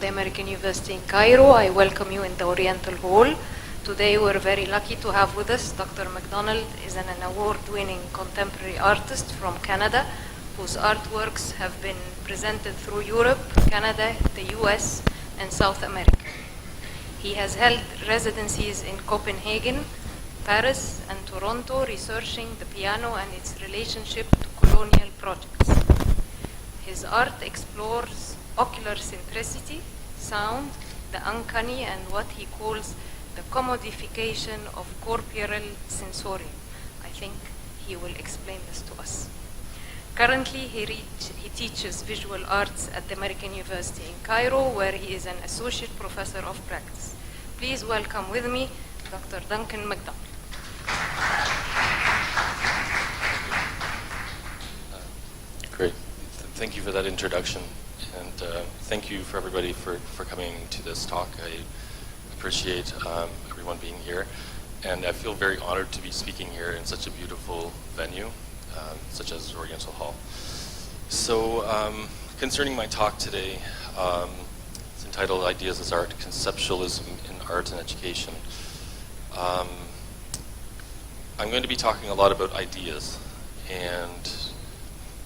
the American University in Cairo. I welcome you in the Oriental Hall. Today we're very lucky to have with us Dr. MacDonald is an award-winning contemporary artist from Canada whose artworks have been presented through Europe, Canada, the US, and South America. He has held residencies in Copenhagen, Paris, and Toronto, researching the piano and its relationship to colonial projects. His art explores ocular centricity, sound, the uncanny, and what he calls the commodification of corporeal sensorium. I think he will explain this to us. Currently, he teaches visual arts at the American University in Cairo, where he is an associate professor of practice. Please welcome with me Dr. Duncan MacDonald. Great. Thank you for that introduction, and thank you for everybody for coming to this talk. I appreciate everyone being here, and I feel very honored to be speaking here in such a beautiful venue, such as Oriental Hall. So, concerning my talk today, it's entitled Ideas as Art, Conceptualism in Art and Education. I'm going to be talking a lot about ideas and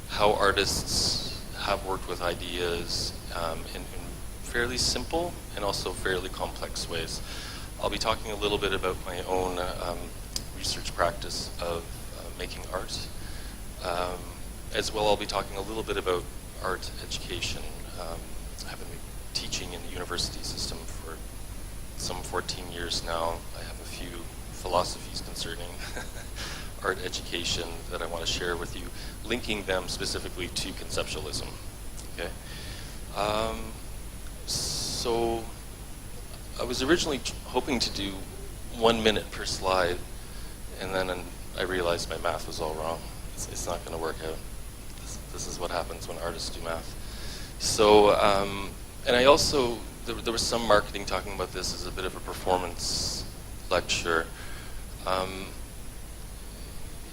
how artists have worked with ideas in fairly simple and also fairly complex ways. I'll be talking a little bit about my own research practice of making art. As well, I'll be talking a little bit about art education. I've been teaching in the university system for some 14 years now. I have a few philosophies concerning art education that I want to share with you, linking them specifically to conceptualism. Okay. So I was originally hoping to do 1 minute per slide, and then I realized my math was all wrong. It's not going to work out. This is what happens when artists do math. So, and I also, there was some marketing talking about this as a bit of a performance lecture.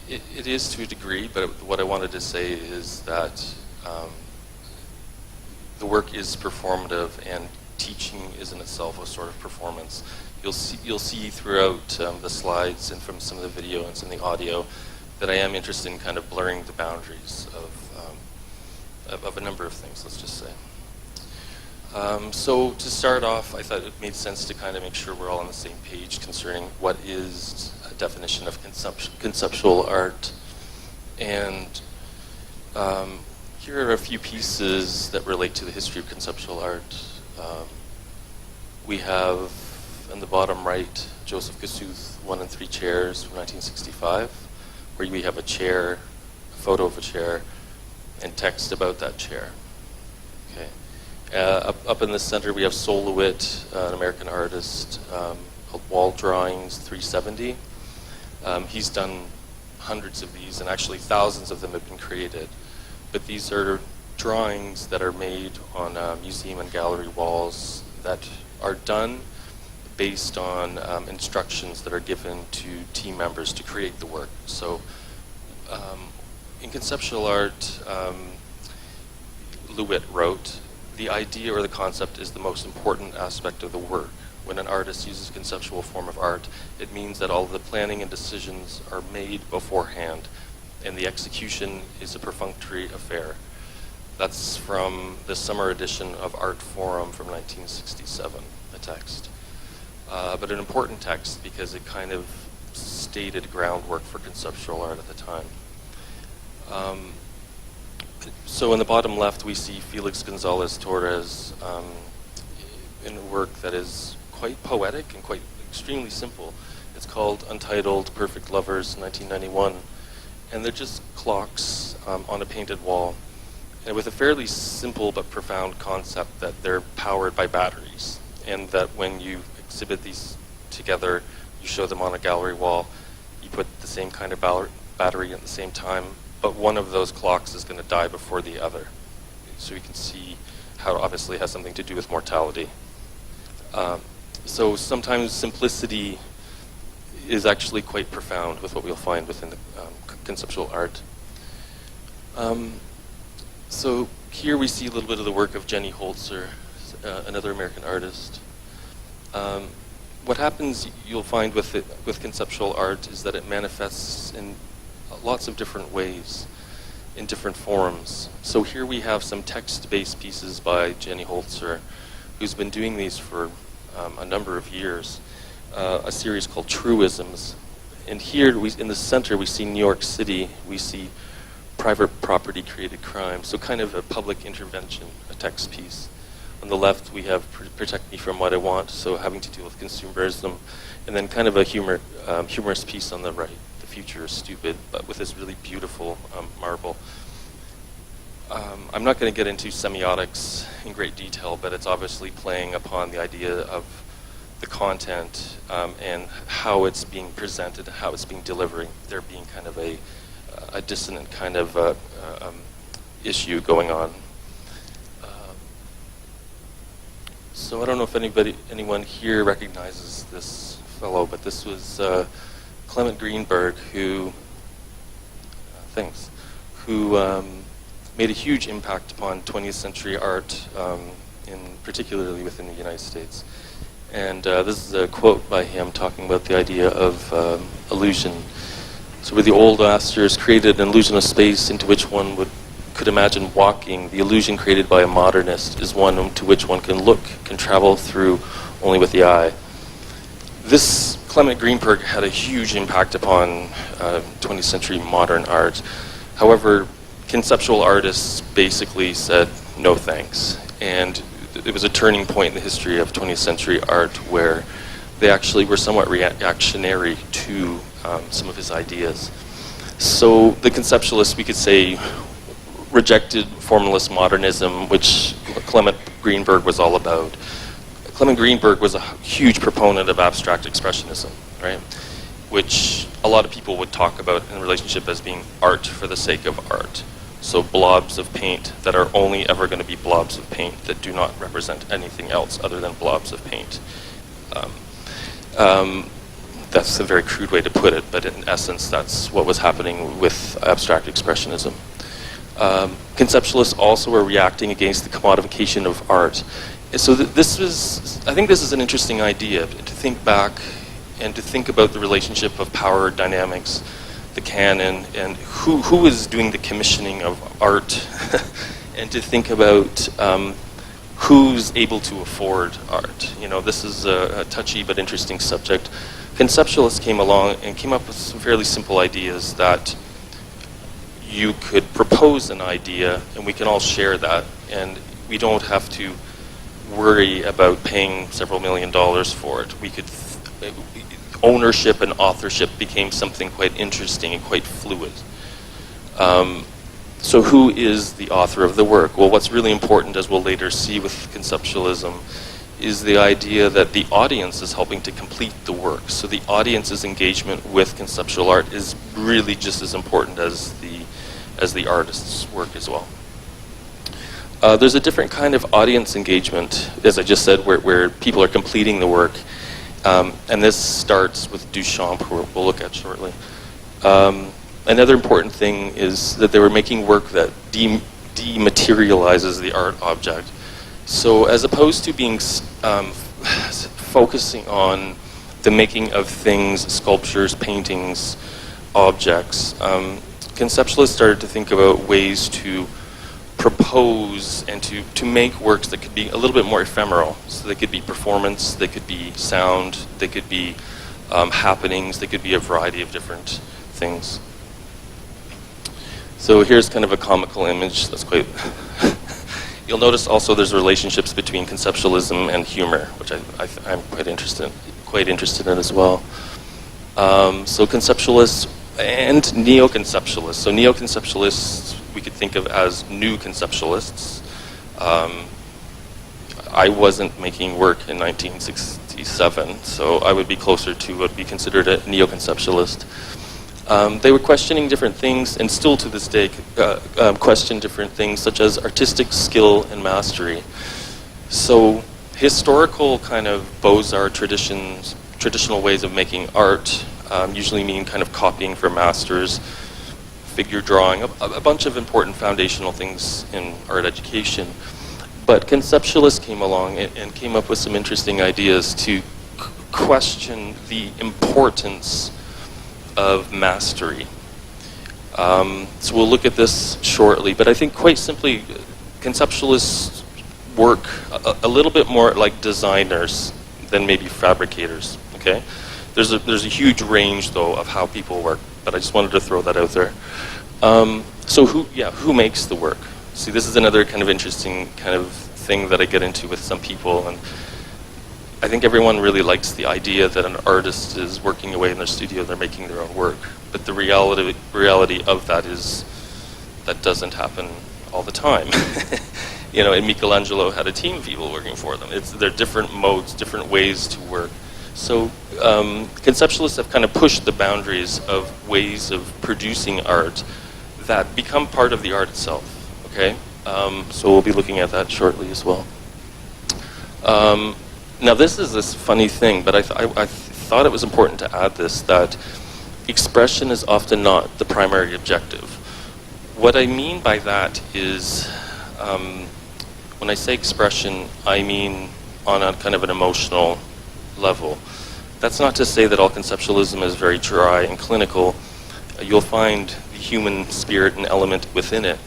It is to a degree, but what I wanted to say is that the work is performative, and teaching is in itself a sort of performance. You'll see throughout the slides and from some of the video and some of the audio that I am interested in kind of blurring the boundaries of a number of things, let's just say. So to start off, I thought it made sense to kind of make sure we're all on the same page concerning what is a definition of conceptual art. And here are a few pieces that relate to the history of conceptual art. We have, in the bottom right, Joseph Kosuth, 1 and 3 Chairs from 1965, where we have a chair, a photo of a chair, and text about that chair. Okay. Up in the center, we have Sol LeWitt, an American artist, called Wall Drawings 370. He's done hundreds of these, and actually thousands of them have been created. But these are drawings that are made on museum and gallery walls that are done based on instructions that are given to team members to create the work. So in conceptual art, LeWitt wrote, the idea or the concept is the most important aspect of the work. When an artist uses a conceptual form of art, it means that all the planning and decisions are made beforehand, and the execution is a perfunctory affair. That's from the summer edition of Art Forum from 1967, the text. But an important text because it kind of stated groundwork for conceptual art at the time. So in the bottom left, we see Felix Gonzalez Torres in a work that is quite poetic and quite extremely simple. It's called Untitled Perfect Lovers, 1991. And they're just clocks on a painted wall, and with a fairly simple but profound concept that they're powered by batteries, and that when you exhibit these together, you show them on a gallery wall, you put the same kind of battery at the same time, but one of those clocks is going to die before the other. So you can see how it obviously has something to do with mortality. So sometimes simplicity is actually quite profound with what we'll find within the conceptual art. So here we see a little bit of the work of Jenny Holzer, another American artist. What happens, you'll find with conceptual art, is that it manifests in lots of different ways, in different forms. So here we have some text-based pieces by Jenny Holzer, who's been doing these for a number of years, a series called Truisms. And here, in the center, we see New York City, we see private property created crime, so kind of a public intervention, a text piece. On the left, we have Protect Me From What I Want, so having to deal with consumerism, and then kind of a humorous piece on the right, The Future is Stupid, but with this really beautiful marble. I'm not going to get into semiotics in great detail, but it's obviously playing upon the idea of the content and how it's being presented, how it's being delivered, there being kind of a dissonant kind of issue going on. So I don't know if anyone here recognizes this fellow, but this was Clement Greenberg, who made a huge impact upon 20th century art, particularly within the United States. And this is a quote by him talking about the idea of illusion. So where the old masters created an illusion of space into which one could imagine walking, the illusion created by a modernist is one to which one can look, can travel through only with the eye. This Clement Greenberg had a huge impact upon 20th century modern art. However, conceptual artists basically said no thanks. And it was a turning point in the history of 20th century art where they actually were somewhat reactionary to some of his ideas. So the conceptualists, we could say, rejected formalist modernism, which Clement Greenberg was all about. Clement Greenberg was a huge proponent of abstract expressionism, right? Which a lot of people would talk about in relationship as being art for the sake of art. So blobs of paint that are only ever going to be blobs of paint that do not represent anything else other than blobs of paint. That's a very crude way to put it, but in essence, that's what was happening with abstract expressionism. Conceptualists also were reacting against the commodification of art. So I think this is an interesting idea, to think back and to think about the relationship of power dynamics, the canon, and who is doing the commissioning of art, and to think about who's able to afford art. You know, this is a touchy but interesting subject. Conceptualists came along and came up with some fairly simple ideas that you could propose an idea and we can all share that, and we don't have to worry about paying several $1,000,000 for it. Ownership and authorship became something quite interesting and quite fluid. So who is the author of the work? Well, what's really important, as we'll later see with conceptualism, is the idea that the audience is helping to complete the work. So the audience's engagement with conceptual art is really just as important as the artist's work as well. There's a different kind of audience engagement, as I just said, where people are completing the work. And this starts with Duchamp, who we'll look at shortly. Another important thing is that they were making work that dematerializes the art object. So as opposed to being focusing on the making of things, sculptures, paintings, objects, conceptualists started to think about ways to propose and to make works that could be a little bit more ephemeral. So they could be performance, they could be sound, they could be happenings, they could be a variety of different things. So here's kind of a comical image that's quite... You'll notice also there's relationships between conceptualism and humor, which I'm quite interested in as well. So conceptualists and neo-conceptualists. So neo-conceptualists we could think of as new conceptualists. I wasn't making work in 1967, so I would be closer to what would be considered a neo-conceptualist. They were questioning different things, and still to this day question different things, such as artistic skill and mastery. So historical kind of Beaux-Arts traditions, traditional ways of making art, usually mean kind of copying for masters, figure drawing, a bunch of important foundational things in art education. But conceptualists came along and came up with some interesting ideas to question the importance of mastery. So we'll look at this shortly, but I think quite simply, conceptualists work a little bit more like designers than maybe fabricators, okay? There's a huge range, though, of how people work, but I just wanted to throw that out there. So who makes the work? See, this is another kind of interesting kind of thing that I get into with some people, and I think everyone really likes the idea that an artist is working away in their studio, they're making their own work. But the reality of that is that doesn't happen all the time. You know, and Michelangelo had a team of people working for them. They're different modes, different ways to work. So conceptualists have kind of pushed the boundaries of ways of producing art that become part of the art itself, okay? So we'll be looking at that shortly as well. Now this is this funny thing, but I thought it was important to add this, that expression is often not the primary objective. What I mean by that is, when I say expression, I mean on a kind of an emotional level. That's not to say that all conceptualism is very dry and clinical. You'll find the human spirit and element within it.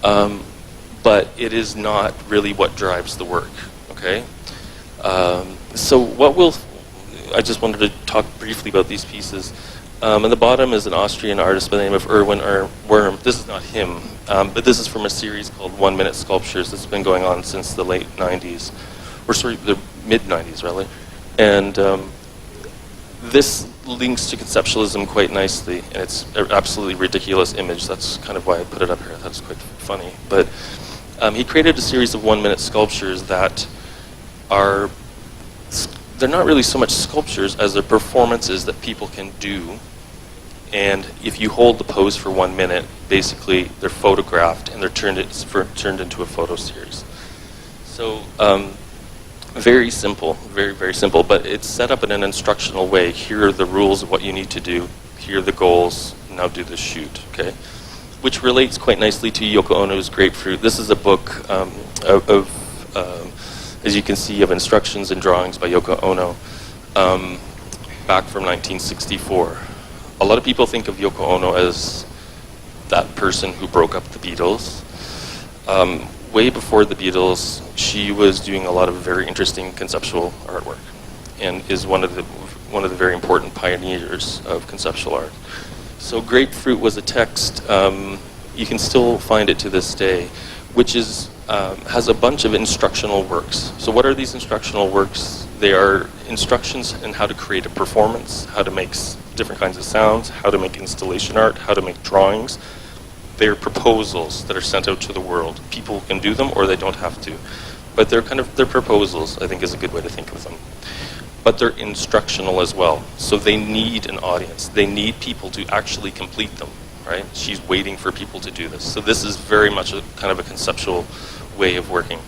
But it is not really what drives the work, okay? So I just wanted to talk briefly about these pieces. At the bottom is an Austrian artist by the name of Erwin Wurm. This is not him, but this is from a series called 1 Minute Sculptures that's been going on since the late 90s, or sorry, the mid 90s, really. And this links to conceptualism quite nicely, and it's an absolutely ridiculous image. That's kind of why I put it up here. That's quite funny. But he created a series of 1 minute sculptures that they're not really so much sculptures as they're performances that people can do. And if you hold the pose for 1 minute, basically they're photographed and they're turned into a photo series. So very simple, very, very simple, but it's set up in an instructional way. Here are the rules of what you need to do. Here are the goals. Now do the shoot, okay? Which relates quite nicely to Yoko Ono's Grapefruit. This is a book as you can see, of instructions and drawings by Yoko Ono back from 1964. A lot of people think of Yoko Ono as that person who broke up the Beatles. Way before the Beatles, she was doing a lot of very interesting conceptual artwork and is one of the very important pioneers of conceptual art. So Grapefruit was a text, you can still find it to this day, which is has a bunch of instructional works. So what are these instructional works? They are instructions in how to create a performance, how to make different kinds of sounds, how to make installation art, how to make drawings. They're proposals that are sent out to the world. People can do them or they don't have to. But they're proposals, I think is a good way to think of them. But they're instructional as well. So they need an audience. They need people to actually complete them, right? She's waiting for people to do this. So this is very much a kind of a conceptual way of working.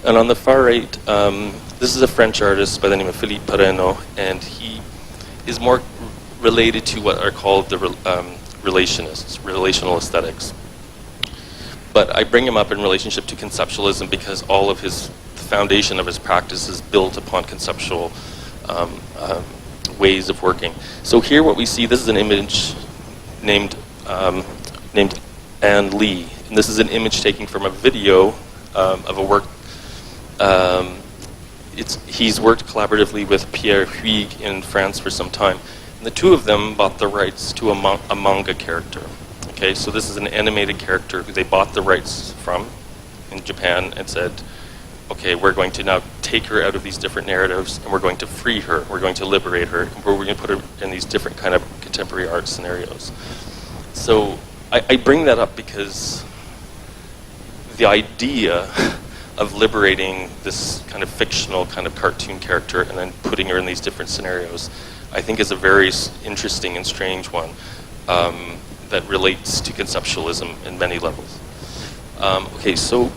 And on the far right, this is a French artist by the name of Philippe Pareno, and he is more related to what are called the relationists, relational aesthetics. But I bring him up in relationship to conceptualism because all of the foundation of his practice is built upon conceptual ways of working. So here what we see, this is an image named Anne Lee. And this is an image taken from a video of a work. He's worked collaboratively with Pierre Huyghe in France for some time. And the two of them bought the rights to a manga character. Okay, so this is an animated character who they bought the rights from in Japan and said, okay, we're going to now take her out of these different narratives and we're going to free her, we're going to liberate her, and we're going to put her in these different kind of contemporary art scenarios. So I bring that up because the idea of liberating this kind of fictional kind of cartoon character and then putting her in these different scenarios, I think is a very interesting and strange one that relates to conceptualism in many levels. Okay, so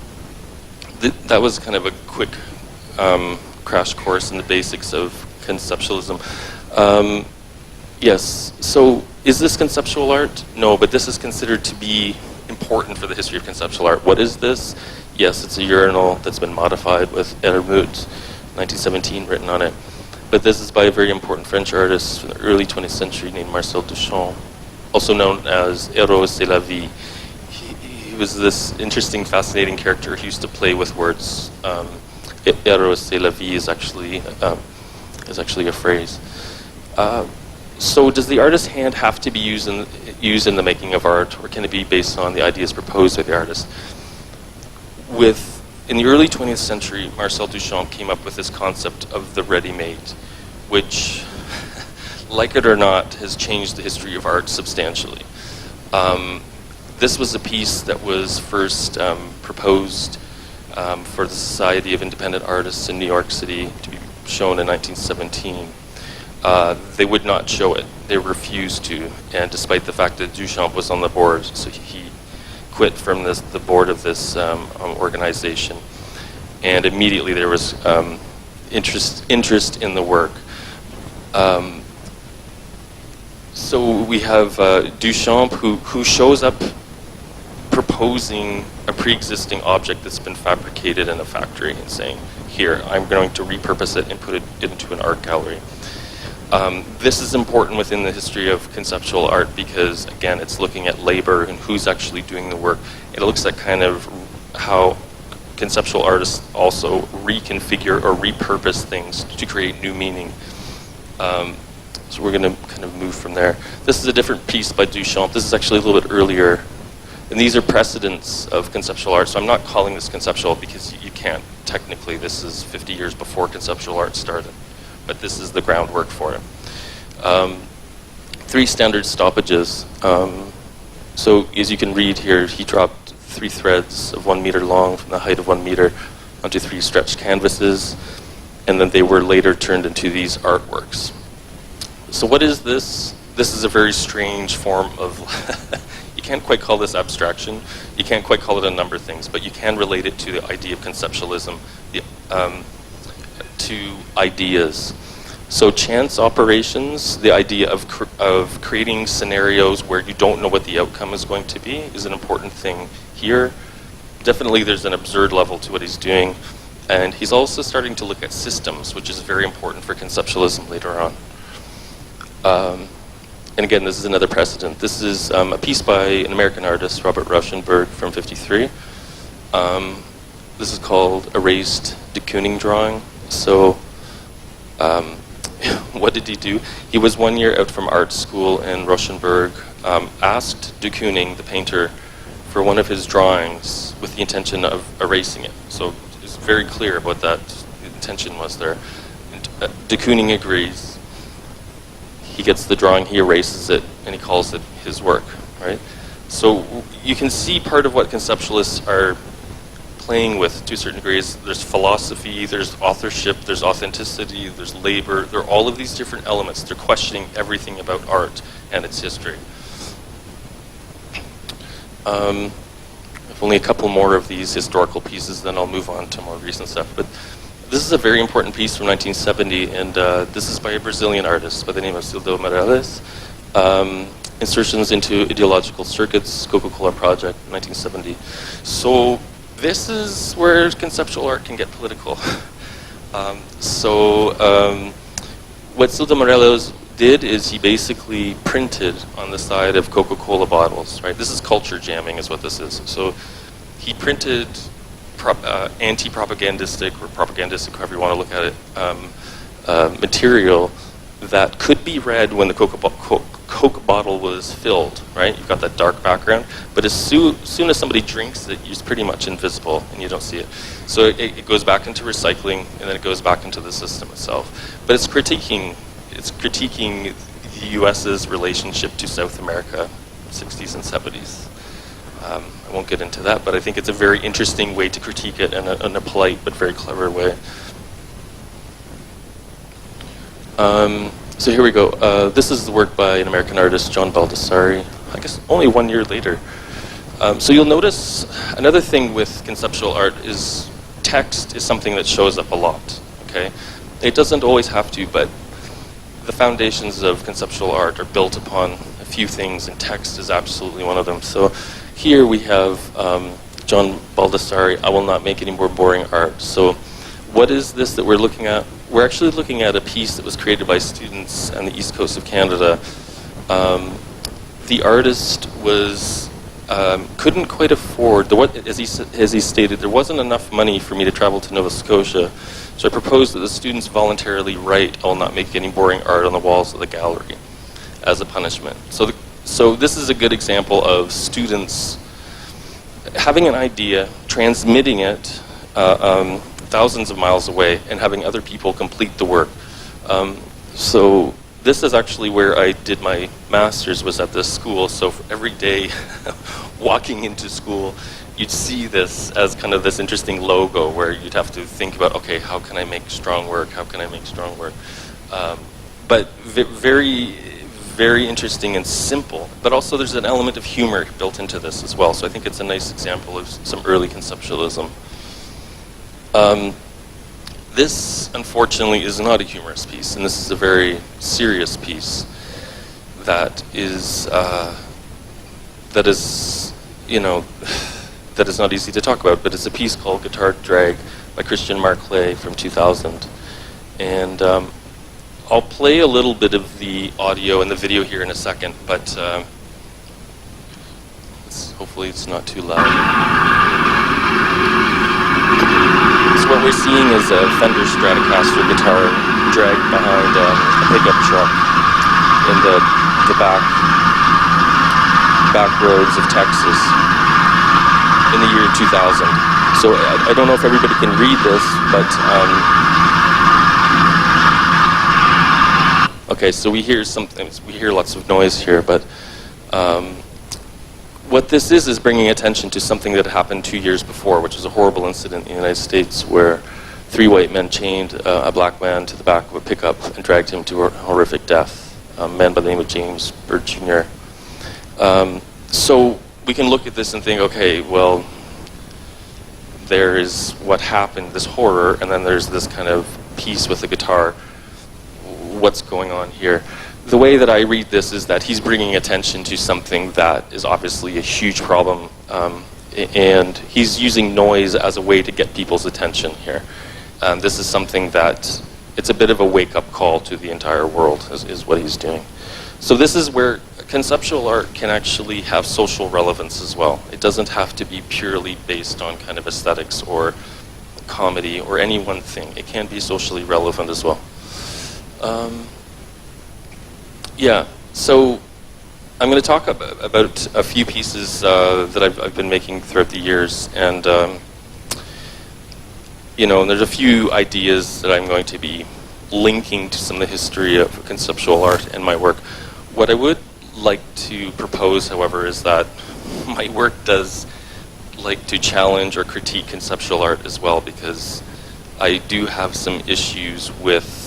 that was kind of a quick crash course in the basics of conceptualism. Yes, so is this conceptual art? No, but this is considered to be important for the history of conceptual art. What is this? yes, it's a urinal that's been modified with Ermut 1917 written on it. But this is by a very important French artist from the early 20th century named Marcel Duchamp, also known as Héros c'est la vie. He was this interesting, fascinating character. He used to play with words. Héros c'est la vie is actually a phrase. So does the artist's hand have to be used in the making of art, or can it be based on the ideas proposed by the artist? In the early 20th century, Marcel Duchamp came up with this concept of the ready-made, which, like it or not, has changed the history of art substantially. This was a piece that was first proposed for the Society of Independent Artists in New York City to be shown in 1917. They would not show it. They refused to, and despite the fact that Duchamp was on the board, so he quit from the board of this organization, and immediately there was interest in the work. So we have Duchamp who shows up proposing a pre-existing object that's been fabricated in a factory and saying, here, I'm going to repurpose it and put it into an art gallery. This is important within the history of conceptual art because, again, it's looking at labor and who's actually doing the work. It looks at kind of how conceptual artists also reconfigure or repurpose things to create new meaning. So we're going to kind of move from there. This is a different piece by Duchamp. This is actually a little bit earlier. And these are precedents of conceptual art. So I'm not calling this conceptual because you can't. Technically, this is 50 years before conceptual art started. But this is the groundwork for it. 3 standard stoppages. So as you can read here, he dropped 3 threads of 1 meter long from the height of 1 meter onto 3 stretched canvases, and then they were later turned into these artworks. So what is this? This is a very strange form of, you can't quite call this abstraction, you can't quite call it a number of things, but you can relate it to the idea of conceptualism, to ideas. So chance operations, the idea of creating scenarios where you don't know what the outcome is going to be, is an important thing here. Definitely there's an absurd level to what he's doing. And he's also starting to look at systems, which is very important for conceptualism later on. And again, this is another precedent. This is a piece by an American artist, Robert Rauschenberg, from '53. This is called Erased de Kooning Drawing. So what did he do? He was 1 year out from art school, and Rauschenberg asked de Kooning, the painter, for one of his drawings with the intention of erasing it. So it's very clear what that intention was there. And, de Kooning agrees. He gets the drawing, he erases it, and he calls it his work, right? So you can see part of what conceptualists are playing with to a certain degree is there's philosophy, there's authorship, there's authenticity, there's labor. There are all of these different elements. They're questioning everything about art and its history. If only a couple more of these historical pieces, then I'll move on to more recent stuff. But this is a very important piece from 1970, and this is by a Brazilian artist by the name of Sildo Meirelles. Insertions into Ideological Circuits, Coca-Cola Project, 1970. So this is where conceptual art can get political. What Sildo Meirelles did is he basically printed on the side of Coca-Cola bottles, right? This is culture jamming is what this is. So he printed anti-propagandistic or propagandistic, however you want to look at it, material that could be read when the Coke bottle was filled, right? You've got that dark background, but as soon as somebody drinks it, it's pretty much invisible and you don't see it. So it goes back into recycling, and then it goes back into the system itself. But it's critiquing the U.S.'s relationship to South America, 60s and 70s. I won't get into that, but I think it's a very interesting way to critique it in a polite but very clever way. So here we go. This is the work by an American artist, John Baldessari, I guess only 1 year later. So you'll notice another thing with conceptual art is text is something that shows up a lot, okay? It doesn't always have to, but the foundations of conceptual art are built upon a few things, and text is absolutely one of them. So here we have John Baldessari, I will not make any more boring art. So what is this that we're looking at? We're actually looking at a piece that was created by students on the east coast of Canada. The artist was couldn't quite afford, as he stated, there wasn't enough money for me to travel to Nova Scotia, so I proposed that the students voluntarily write, I will not make any boring art on the walls of the gallery as a punishment. So this is a good example of students having an idea, transmitting it thousands of miles away, and having other people complete the work. So this is actually where I did my master's, was at this school. So for every day walking into school, you'd see this as kind of this interesting logo where you'd have to think about, okay, how can I make strong work? How can I make strong work? But very, very interesting and simple. But also there's an element of humor built into this as well. So I think it's a nice example of some early conceptualism. This, unfortunately, is not a humorous piece, and this is a very serious piece that is, you know, that is not easy to talk about. But it's a piece called Guitar Drag by Christian Marclay from 2000, and I'll play a little bit of the audio and the video here in a second, but hopefully it's not too loud. What we're seeing is a Fender Stratocaster guitar dragged behind a pickup truck in the back roads of Texas in the year 2000. So I don't know if everybody can read this, but okay. So we hear lots of noise here, but what this is bringing attention to something that happened 2 years before, which was a horrible incident in the United States where 3 white men chained a black man to the back of a pickup and dragged him to a horrific death, a man by the name of James Byrd Jr. So we can look at this and think, okay, well, there is what happened, this horror, and then there's this kind of piece with the guitar. What's going on here? The way that I read this is that he's bringing attention to something that is obviously a huge problem, and he's using noise as a way to get people's attention here. This is something that, it's a bit of a wake-up call to the entire world, is what he's doing. So this is where conceptual art can actually have social relevance as well. It doesn't have to be purely based on kind of aesthetics or comedy or any one thing. It can be socially relevant as well. Yeah, so I'm going to talk about a few pieces that I've been making throughout the years, and you know, there's a few ideas that I'm going to be linking to some of the history of conceptual art and my work. What I would like to propose, however, is that my work does like to challenge or critique conceptual art as well, because I do have some issues with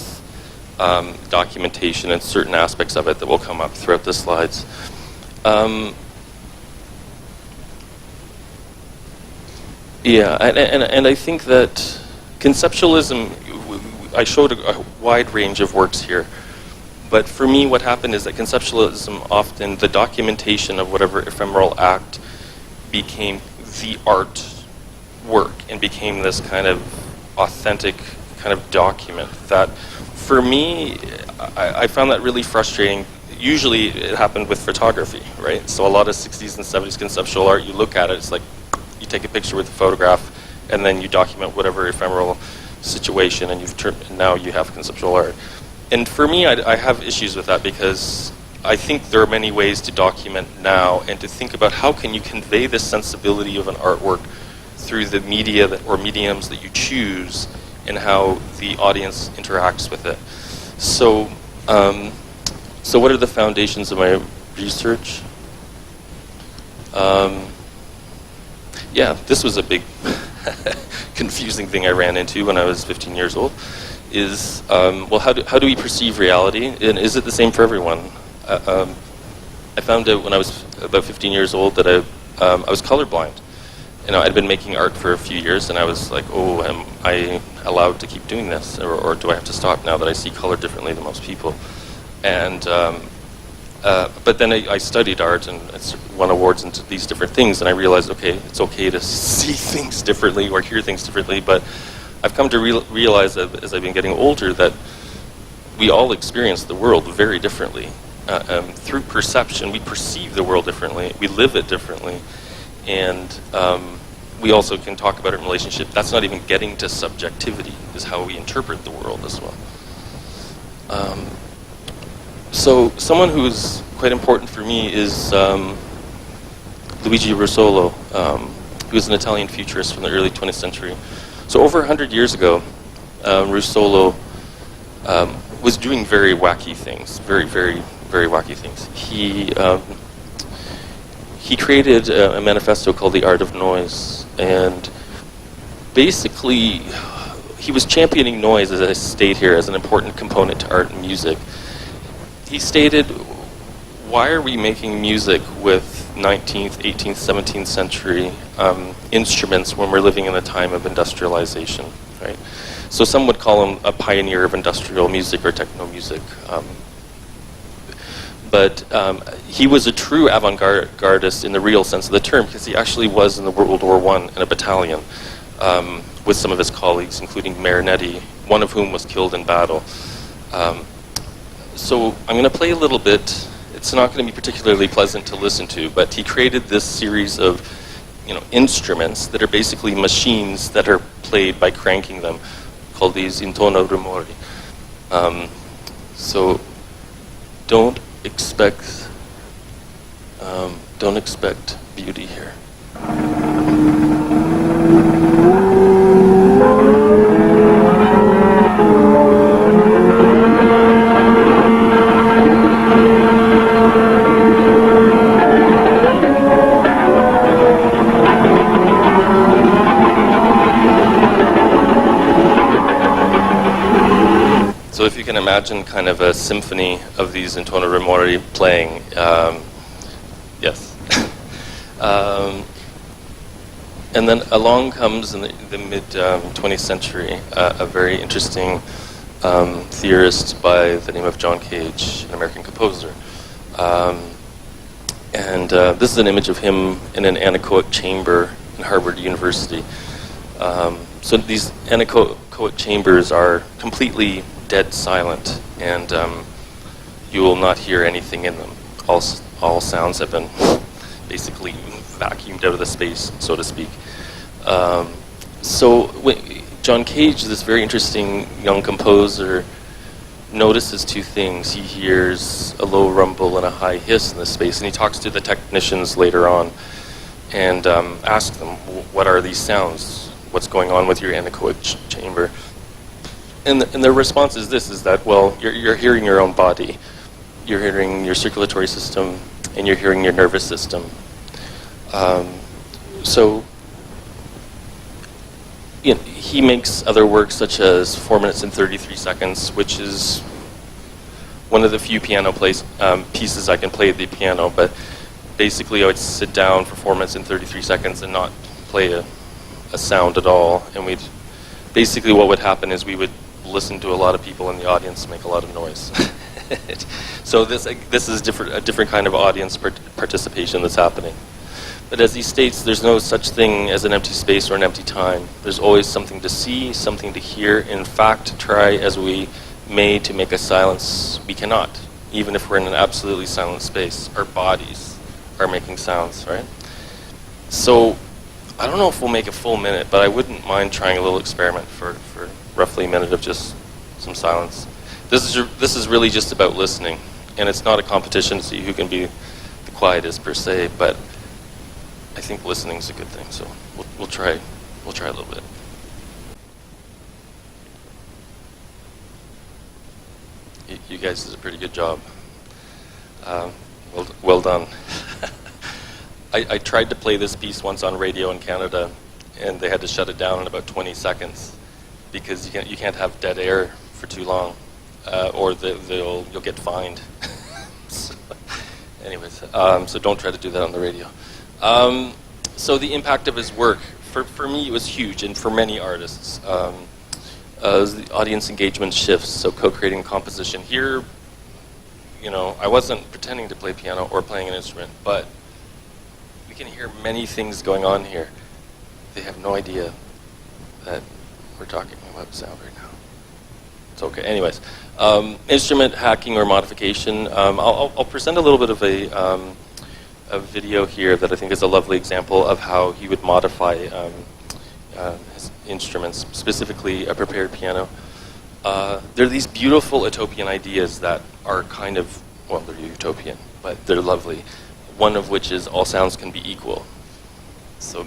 documentation and certain aspects of it that will come up throughout the slides. Yeah, and I think that conceptualism, I showed a wide range of works here, but for me what happened is that conceptualism, often the documentation of whatever ephemeral act became the art work and became this kind of authentic kind of document that, for me, I found that really frustrating. Usually it happened with photography, right? So a lot of 60s and 70s conceptual art, you look at it, it's like you take a picture with a photograph and then you document whatever ephemeral situation, and now you have conceptual art. And for me, I have issues with that, because I think there are many ways to document now and to think about how can you convey this sensibility of an artwork through the media or mediums that you choose, and how the audience interacts with it. So, so what are the foundations of my research? Yeah, this was a big confusing thing I ran into when I was 15 years old, is, well, how do we perceive reality, and is it the same for everyone? I found out when I was about 15 years old that I was colorblind. You know, I'd been making art for a few years, and I was like, oh, am I allowed to keep doing this, or do I have to stop now that I see color differently than most people? And But then I studied art and won awards into these different things, and I realized, okay, it's okay to see things differently or hear things differently, but I've come to realize as I've been getting older that we all experience the world very differently. Through perception, we perceive the world differently, we live it differently, and we also can talk about it in relationship. That's not even getting to subjectivity, is how we interpret the world as well. So someone who's quite important for me is Luigi Russolo, who was an Italian futurist from the early 20th century. So over 100 years ago, Russolo was doing very wacky things, very, very, very wacky things. He created a manifesto called The Art of Noise, and basically he was championing noise, as I state here, as an important component to art and music. He stated, why are we making music with 19th, 18th, 17th century instruments when we're living in a time of industrialization, right? So some would call him a pioneer of industrial music or techno music. But he was a true avant-gardist in the real sense of the term, because he actually was in the World War I in a battalion with some of his colleagues, including Marinetti, one of whom was killed in battle. So I'm going to play a little bit. It's not going to be particularly pleasant to listen to, but he created this series of, instruments that are basically machines that are played by cranking them, called these intono rumori. So don't expect beauty here. So if you can imagine kind of a symphony of these intono rumori playing, yes. And then along comes in the mid-20th century a very interesting theorist by the name of John Cage, an American composer. And this is an image of him in an anechoic chamber in Harvard University. So these anechoic chambers are completely dead silent, and you will not hear anything in them. All sounds have been basically vacuumed out of the space, so to speak. So John Cage, this very interesting young composer, notices two things. He hears a low rumble and a high hiss in the space, and he talks to the technicians later on and asks them, what are these sounds? What's going on with your anechoic chamber? And their response is this, is that, well, you're hearing your own body, you're hearing your circulatory system, and you're hearing your nervous system. So he makes other works such as 4 minutes and 33 seconds, which is one of the few piano pieces I can play at the piano, but basically I would sit down for 4 minutes and 33 seconds and not play a sound at all, and basically what would happen is we would listen to a lot of people in the audience make a lot of noise. So this is a different kind of audience participation that's happening. But as he states, there's no such thing as an empty space or an empty time. There's always something to see, something to hear. In fact, try as we may to make a silence, we cannot. Even if we're in an absolutely silent space, our bodies are making sounds, right? So I don't know if we'll make a full minute, but I wouldn't mind trying a little experiment for roughly a minute of just some silence. This is really just about listening, and it's not a competition to see who can be the quietest per se, but I think listening is a good thing. So we'll try a little bit. You guys did a pretty good job. Well done. I tried to play this piece once on radio in Canada, and they had to shut it down in about 20 seconds because you can't have dead air for too long, or you'll get fined. So, anyways, so don't try to do that on the radio. So the impact of his work, for me, it was huge, and for many artists. As the audience engagement shifts, so co-creating composition. Here, I wasn't pretending to play piano or playing an instrument, but we can hear many things going on here. They have no idea that we're talking about sound right now. It's okay. Anyways, instrument hacking or modification. I'll present a little bit of a video here that I think is a lovely example of how he would modify his instruments, specifically a prepared piano. There are these beautiful utopian ideas that are kind of, well, they're utopian, but they're lovely. One of which is all sounds can be equal. So,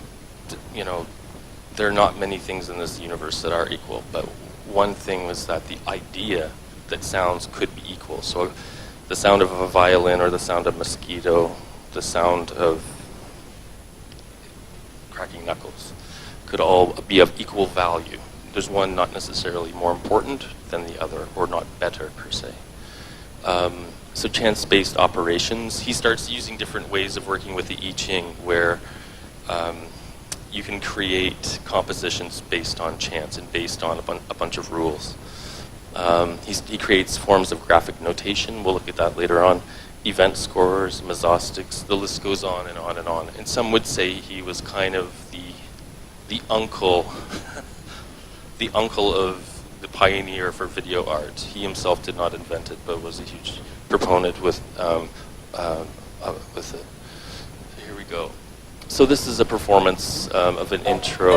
there are not many things in this universe that are equal, but one thing was that the idea that sounds could be equal. So the sound of a violin or the sound of a mosquito, the sound of cracking knuckles could all be of equal value. There's one not necessarily more important than the other, or not better per se. So chance-based operations, he starts using different ways of working with the I Ching where you can create compositions based on chance and based on a bunch of rules. He creates forms of graphic notation. We'll look at that later on. Event scores, mesostics, the list goes on and on and on. And some would say he was kind of the uncle, the uncle of the pioneer for video art. He himself did not invent it, but was a huge proponent with it. Here we go. So this is a performance of an intro.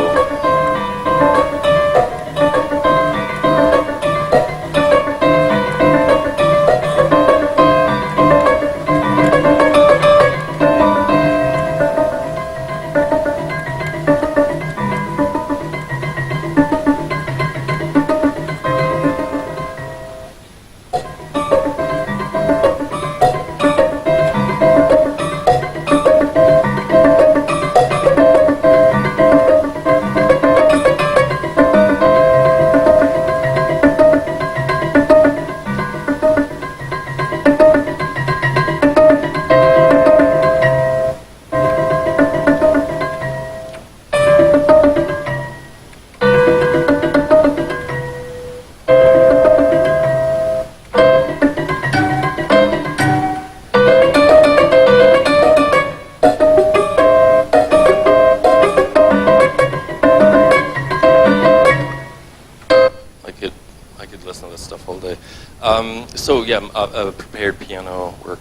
So yeah, a prepared piano work,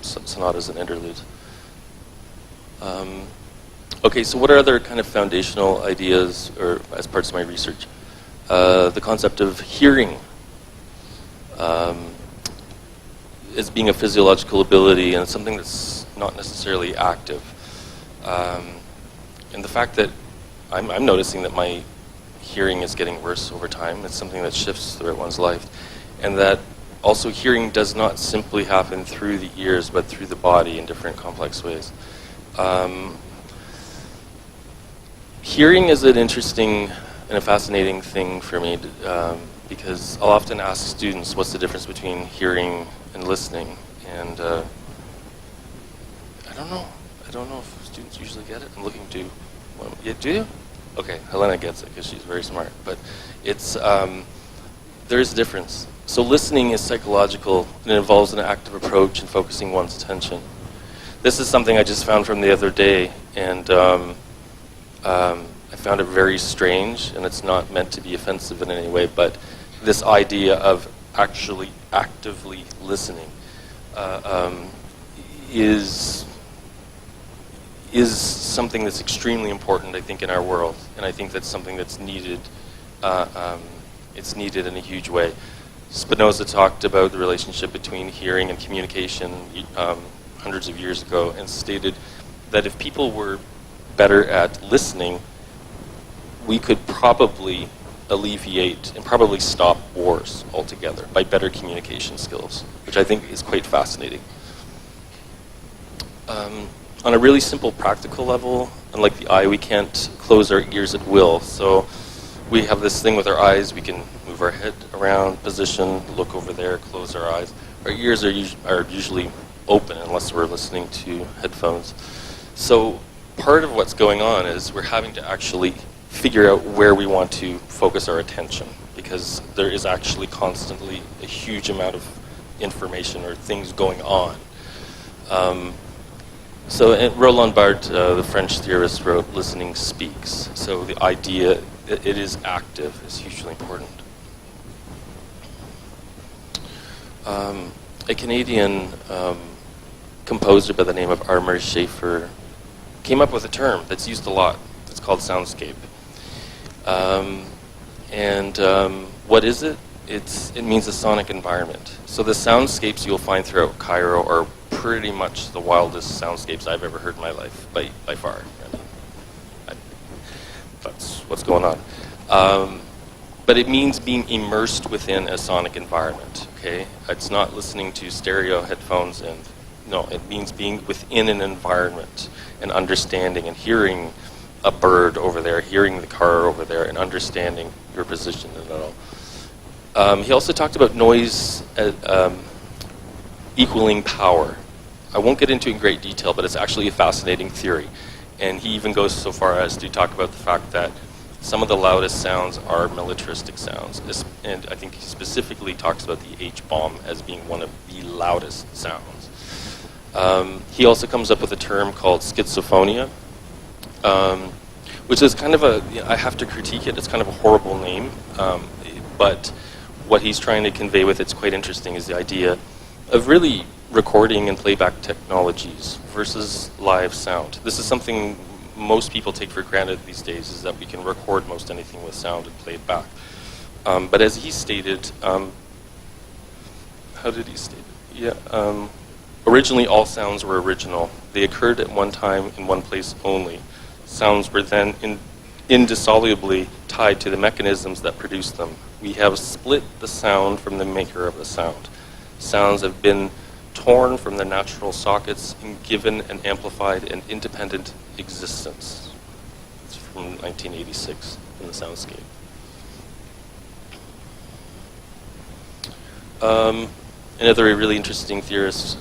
sonatas and interludes. Okay, so what are other kind of foundational ideas, or as parts of my research? The concept of hearing as being a physiological ability and something that's not necessarily active. And the fact that I'm noticing that my hearing is getting worse over time. It's something that shifts throughout one's life. And that also hearing does not simply happen through the ears, but through the body in different complex ways. Hearing is an interesting and a fascinating thing for me because I'll often ask students what's the difference between hearing and listening. And I don't know. I don't know if students usually get it. I'm looking to, well, yeah, do you? Okay, Helena gets it because she's very smart. But it's, there's a difference. So listening is psychological, and it involves an active approach and focusing one's attention. This is something I just found from the other day, and I found it very strange, and it's not meant to be offensive in any way, but this idea of actually actively listening is something that's extremely important, I think, in our world, and I think that's something that's needed. It's needed in a huge way. Spinoza talked about the relationship between hearing and communication hundreds of years ago and stated that if people were better at listening, we could probably alleviate and probably stop wars altogether by better communication skills, which I think is quite fascinating. On a really simple practical level, unlike the eye, we can't close our ears at will. So we have this thing with our eyes, we can move our head around, position, look over there, close our eyes. Our ears are usually open unless we're listening to headphones. So part of what's going on is we're having to actually figure out where we want to focus our attention, because there is actually constantly a huge amount of information or things going on. So Roland Barthes, the French theorist, wrote "Listening speaks." So the idea that it is active is hugely important. A Canadian composer by the name of R. Murray Schafer came up with a term that's used a lot. It's called soundscape. What is it? It means a sonic environment. So the soundscapes you'll find throughout Cairo are pretty much the wildest soundscapes I've ever heard in my life, by far. That's what's going on. But it means being immersed within a sonic environment, okay? It's not listening to stereo headphones no, it means being within an environment and understanding and hearing a bird over there, hearing the car over there, and understanding your position in it all. He also talked about noise equaling power. I won't get into it in great detail, but it's actually a fascinating theory. And he even goes so far as to talk about the fact that some of the loudest sounds are militaristic sounds. And I think he specifically talks about the H-bomb as being one of the loudest sounds. He also comes up with a term called schizophonia, which is kind of I have to critique it, it's kind of a horrible name, but what he's trying to convey with it's quite interesting is the idea of really recording and playback technologies versus live sound. This is something most people take for granted these days, is that we can record most anything with sound and play it back. But as he stated, how did he state it? Yeah. Originally, all sounds were original. They occurred at one time in one place only. Sounds were then indissolubly tied to the mechanisms that produced them. We have split the sound from the maker of the sound. Sounds have been torn from their natural sockets and given an amplified and independent existence. It's from 1986 in the Soundscape. Another really interesting theorist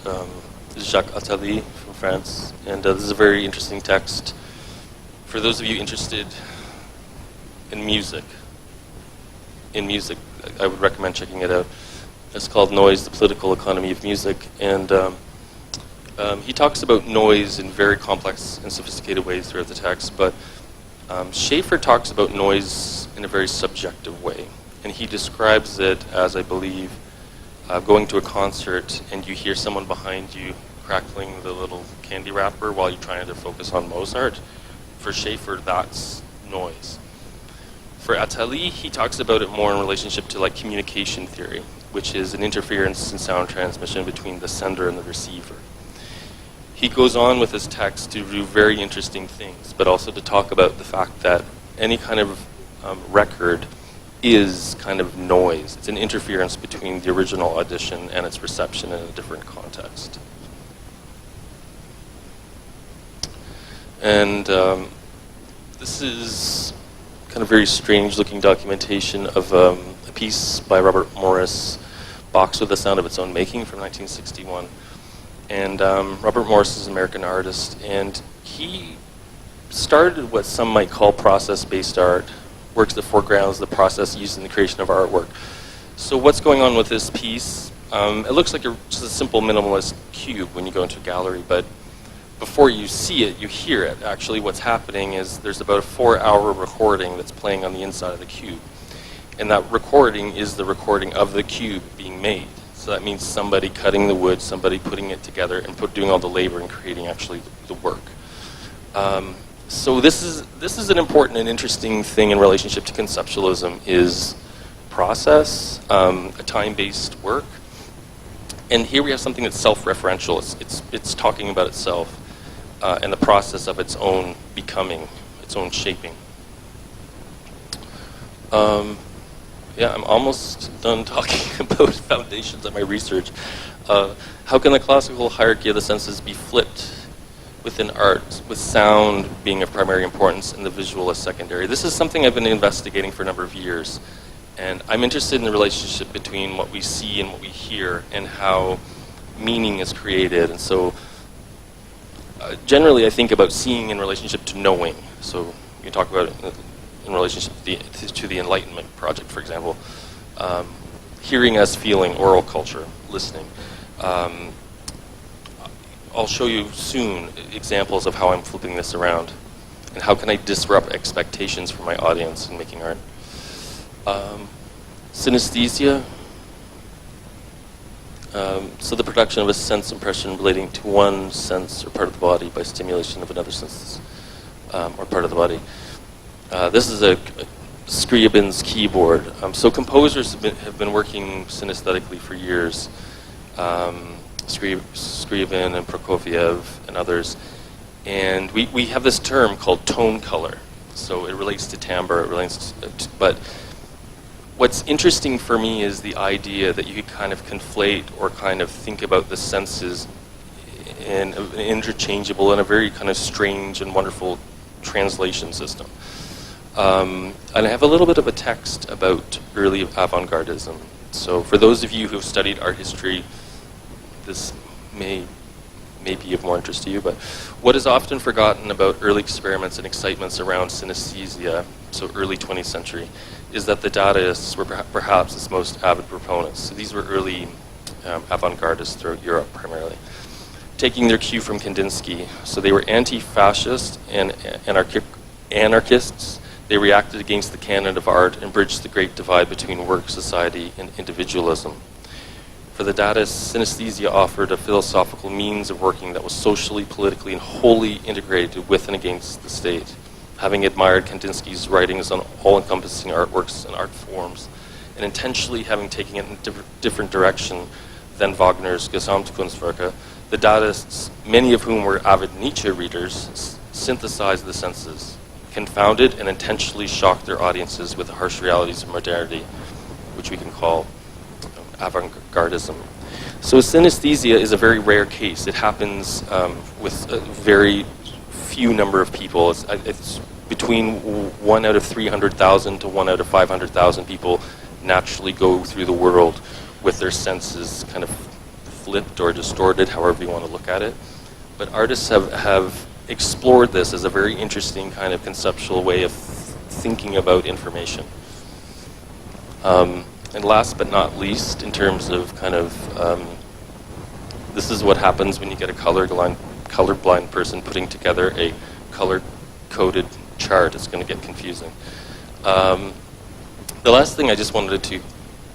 is Jacques Attali from France, and this is a very interesting text. For those of you interested in music, I would recommend checking it out. It's called Noise, the Political Economy of Music, and he talks about noise in very complex and sophisticated ways throughout the text, but Schafer talks about noise in a very subjective way, and he describes it as, I believe, going to a concert and you hear someone behind you crackling the little candy wrapper while you're trying to focus on Mozart. For Schafer, that's noise. For Attali, he talks about it more in relationship to like communication theory, which is an interference in sound transmission between the sender and the receiver. He goes on with his text to do very interesting things, but also to talk about the fact that any kind of record is kind of noise. It's an interference between the original audition and its reception in a different context. And this is kind of very strange looking documentation of a piece by Robert Morris, Box with the Sound of Its Own Making from 1961. And Robert Morris is an American artist, and he started what some might call process-based art, works that foregrounds the process used in the creation of artwork. So what's going on with this piece? It looks like just a simple minimalist cube when you go into a gallery, but before you see it, you hear it. Actually, what's happening is there's about a 4-hour recording that's playing on the inside of the cube. And that recording is the recording of the cube being made. So that means somebody cutting the wood, somebody putting it together, and doing all the labor and creating actually the work. So this is an important and interesting thing in relationship to conceptualism, is process, a time-based work. And here we have something that's self-referential. It's talking about itself and the process of its own becoming, its own shaping. Yeah, I'm almost done talking about foundations of my research. How can the classical hierarchy of the senses be flipped within art, with sound being of primary importance and the visual as secondary? This is something I've been investigating for a number of years. And I'm interested in the relationship between what we see and what we hear and how meaning is created. And so generally I think about seeing in relationship to knowing. So you can talk about it in relationship to the Enlightenment project, for example. hearing as feeling, oral culture, listening. I'll show you soon examples of how I'm flipping this around and how can I disrupt expectations for my audience in making art. Synesthesia. So the production of a sense impression relating to one sense or part of the body by stimulation of another sense or part of the body. This is a Scriabin's keyboard. So composers have been working synesthetically for years. Scriabin and Prokofiev and others. And we have this term called tone color. So it relates to timbre, it relates to, but what's interesting for me is the idea that you could kind of conflate or kind of think about the senses in an interchangeable and a very kind of strange and wonderful translation system. And I have a little bit of a text about early avant-gardism. So for those of you who've studied art history, this may be of more interest to you, but what is often forgotten about early experiments and excitements around synesthesia, so early 20th century, is that the Dadaists were perhaps its most avid proponents. So these were early avant-gardists throughout Europe primarily, taking their cue from Kandinsky. So they were anti-fascist and anarchists. They reacted against the canon of art and bridged the great divide between work, society, and individualism. For the Dadaists, synesthesia offered a philosophical means of working that was socially, politically, and wholly integrated with and against the state. Having admired Kandinsky's writings on all-encompassing artworks and art forms, and intentionally having taken it in a different direction than Wagner's Gesamtkunstwerke, the Dadaists, many of whom were avid Nietzsche readers, synthesized the senses, confounded and intentionally shocked their audiences with the harsh realities of modernity, which we can call avant-gardism. So synesthesia is a very rare case. It happens with a very few number of people. It's between 1 out of 300,000 to 1 out of 500,000 people naturally go through the world with their senses kind of flipped or distorted, however you want to look at it. But artists have explored this as a very interesting kind of conceptual way of thinking about information. And last but not least, in terms of kind of, this is what happens when you get a colorblind person putting together a color-coded chart. It's going to get confusing. The last thing I just wanted to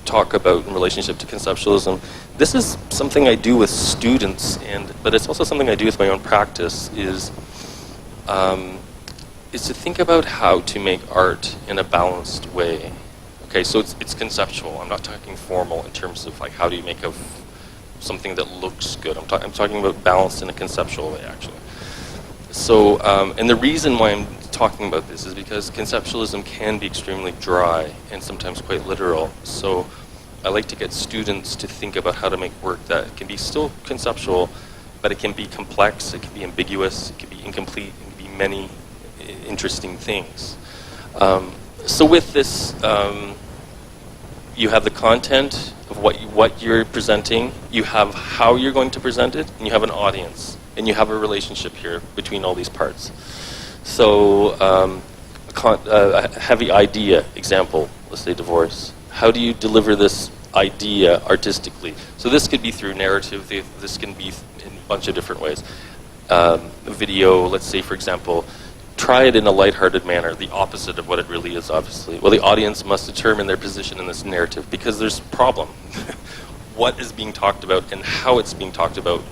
talk about in relationship to conceptualism, this is something I do with students, but it's also something I do with my own practice, is to think about how to make art in a balanced way. Okay, so it's conceptual. I'm not talking formal in terms of like how do you make something that looks good. I'm talking about balance in a conceptual way, actually. So, and the reason why I'm talking about this is because conceptualism can be extremely dry and sometimes quite literal. So I like to get students to think about how to make work that can be still conceptual, but it can be complex, it can be ambiguous, it can be incomplete, it can be many interesting things. So with this, you have the content of what you're presenting, you have how you're going to present it, and you have an audience, and you have a relationship here between all these parts. So a heavy idea, example, let's say divorce. How do you deliver this idea artistically? So this could be through narrative, this can be in a bunch of different ways. Video, let's say for example, try it in a lighthearted manner, the opposite of what it really is, obviously. Well, the audience must determine their position in this narrative because there's a problem. What is being talked about and how it's being talked about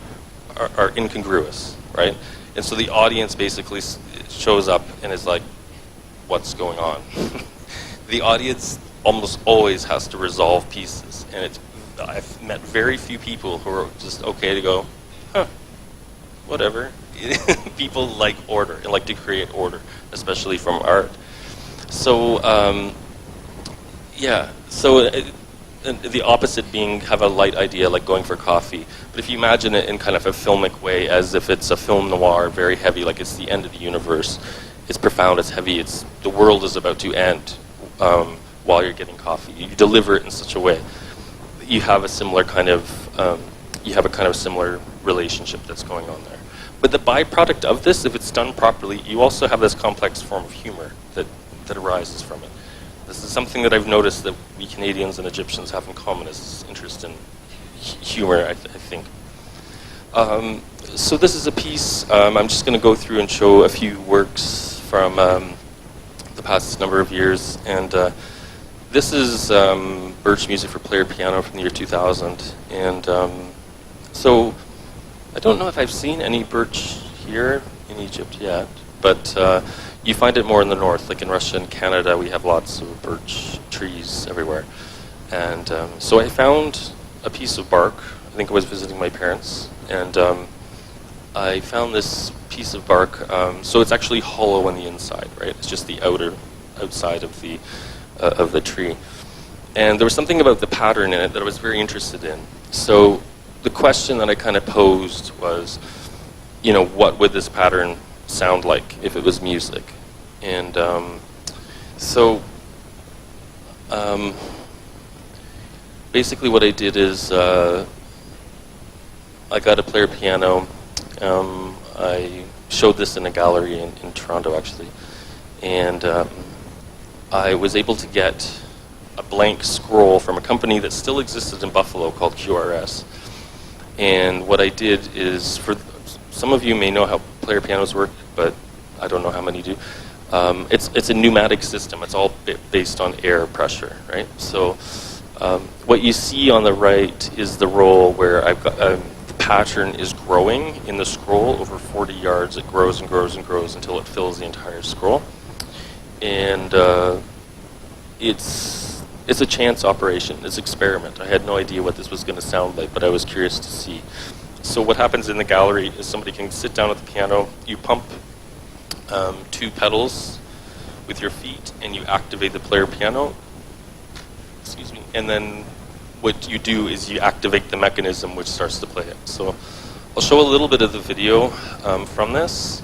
are incongruous, right? And so the audience basically shows up and is like, what's going on? The audience almost always has to resolve pieces. And I've met very few people who are just okay to go, huh, whatever. People like order and like to create order, especially from art. So, the opposite being have a light idea like going for coffee. But if you imagine it in kind of a filmic way, as if it's a film noir, very heavy, like it's the end of the universe, it's profound, it's heavy, the world is about to end while you're getting coffee. You deliver it in such a way that you have a similar kind of, similar relationship that's going on there. But the byproduct of this, if it's done properly, you also have this complex form of humor that arises from it. This is something that I've noticed that we Canadians and Egyptians have in common, is interest in humor, I think. So this is a piece, I'm just going to go through and show a few works from the past number of years. And this is Birch music for player piano from the year 2000. And so I don't know if I've seen any birch here in Egypt yet, but you find it more in the north, like in Russia and Canada. We have lots of birch trees everywhere. And so I found a piece of bark. I think I was visiting my parents, and I found this piece of bark. So it's actually hollow on the inside, right? It's just the outside of the tree. And there was something about the pattern in it that I was very interested in. So the question that I kind of posed was, you know, what would this pattern sound like if it was music? And basically what I did is I got a player piano. I showed this in a gallery in Toronto, actually. And I was able to get a blank scroll from a company that still existed in Buffalo called QRS. And what I did is, for some of you may know how player pianos work, but I don't know how many do. It's a pneumatic system. It's all based on air pressure, right? So what you see on the right is the roll where I've got the pattern is growing in the scroll over 40 yards. It grows and grows and grows until it fills the entire scroll. And it's a chance operation. It's an experiment. I had no idea what this was going to sound like, but I was curious to see. So what happens in the gallery is somebody can sit down at the piano, you pump 2 pedals with your feet, and you activate the player piano. Excuse me. And then what you do is you activate the mechanism which starts to play it. So I'll show a little bit of the video from this.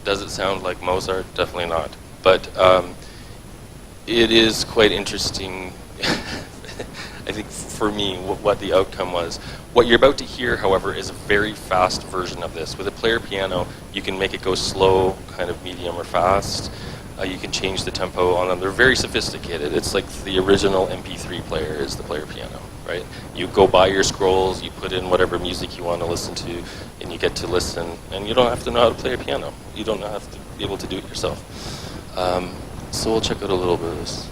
Does it sound like Mozart? Definitely not. But it is quite interesting, I think, for me, what the outcome was. What you're about to hear, however, is a very fast version of this. With a player piano, you can make it go slow, kind of medium or fast. You can change the tempo on them. They're very sophisticated. It's like the original MP3 player is the player piano, right? You go buy your scrolls, you put in whatever music you want to listen to, and you get to listen. And you don't have to know how to play a piano. You don't have to be able to do it yourself. So we'll check out a little bit of this.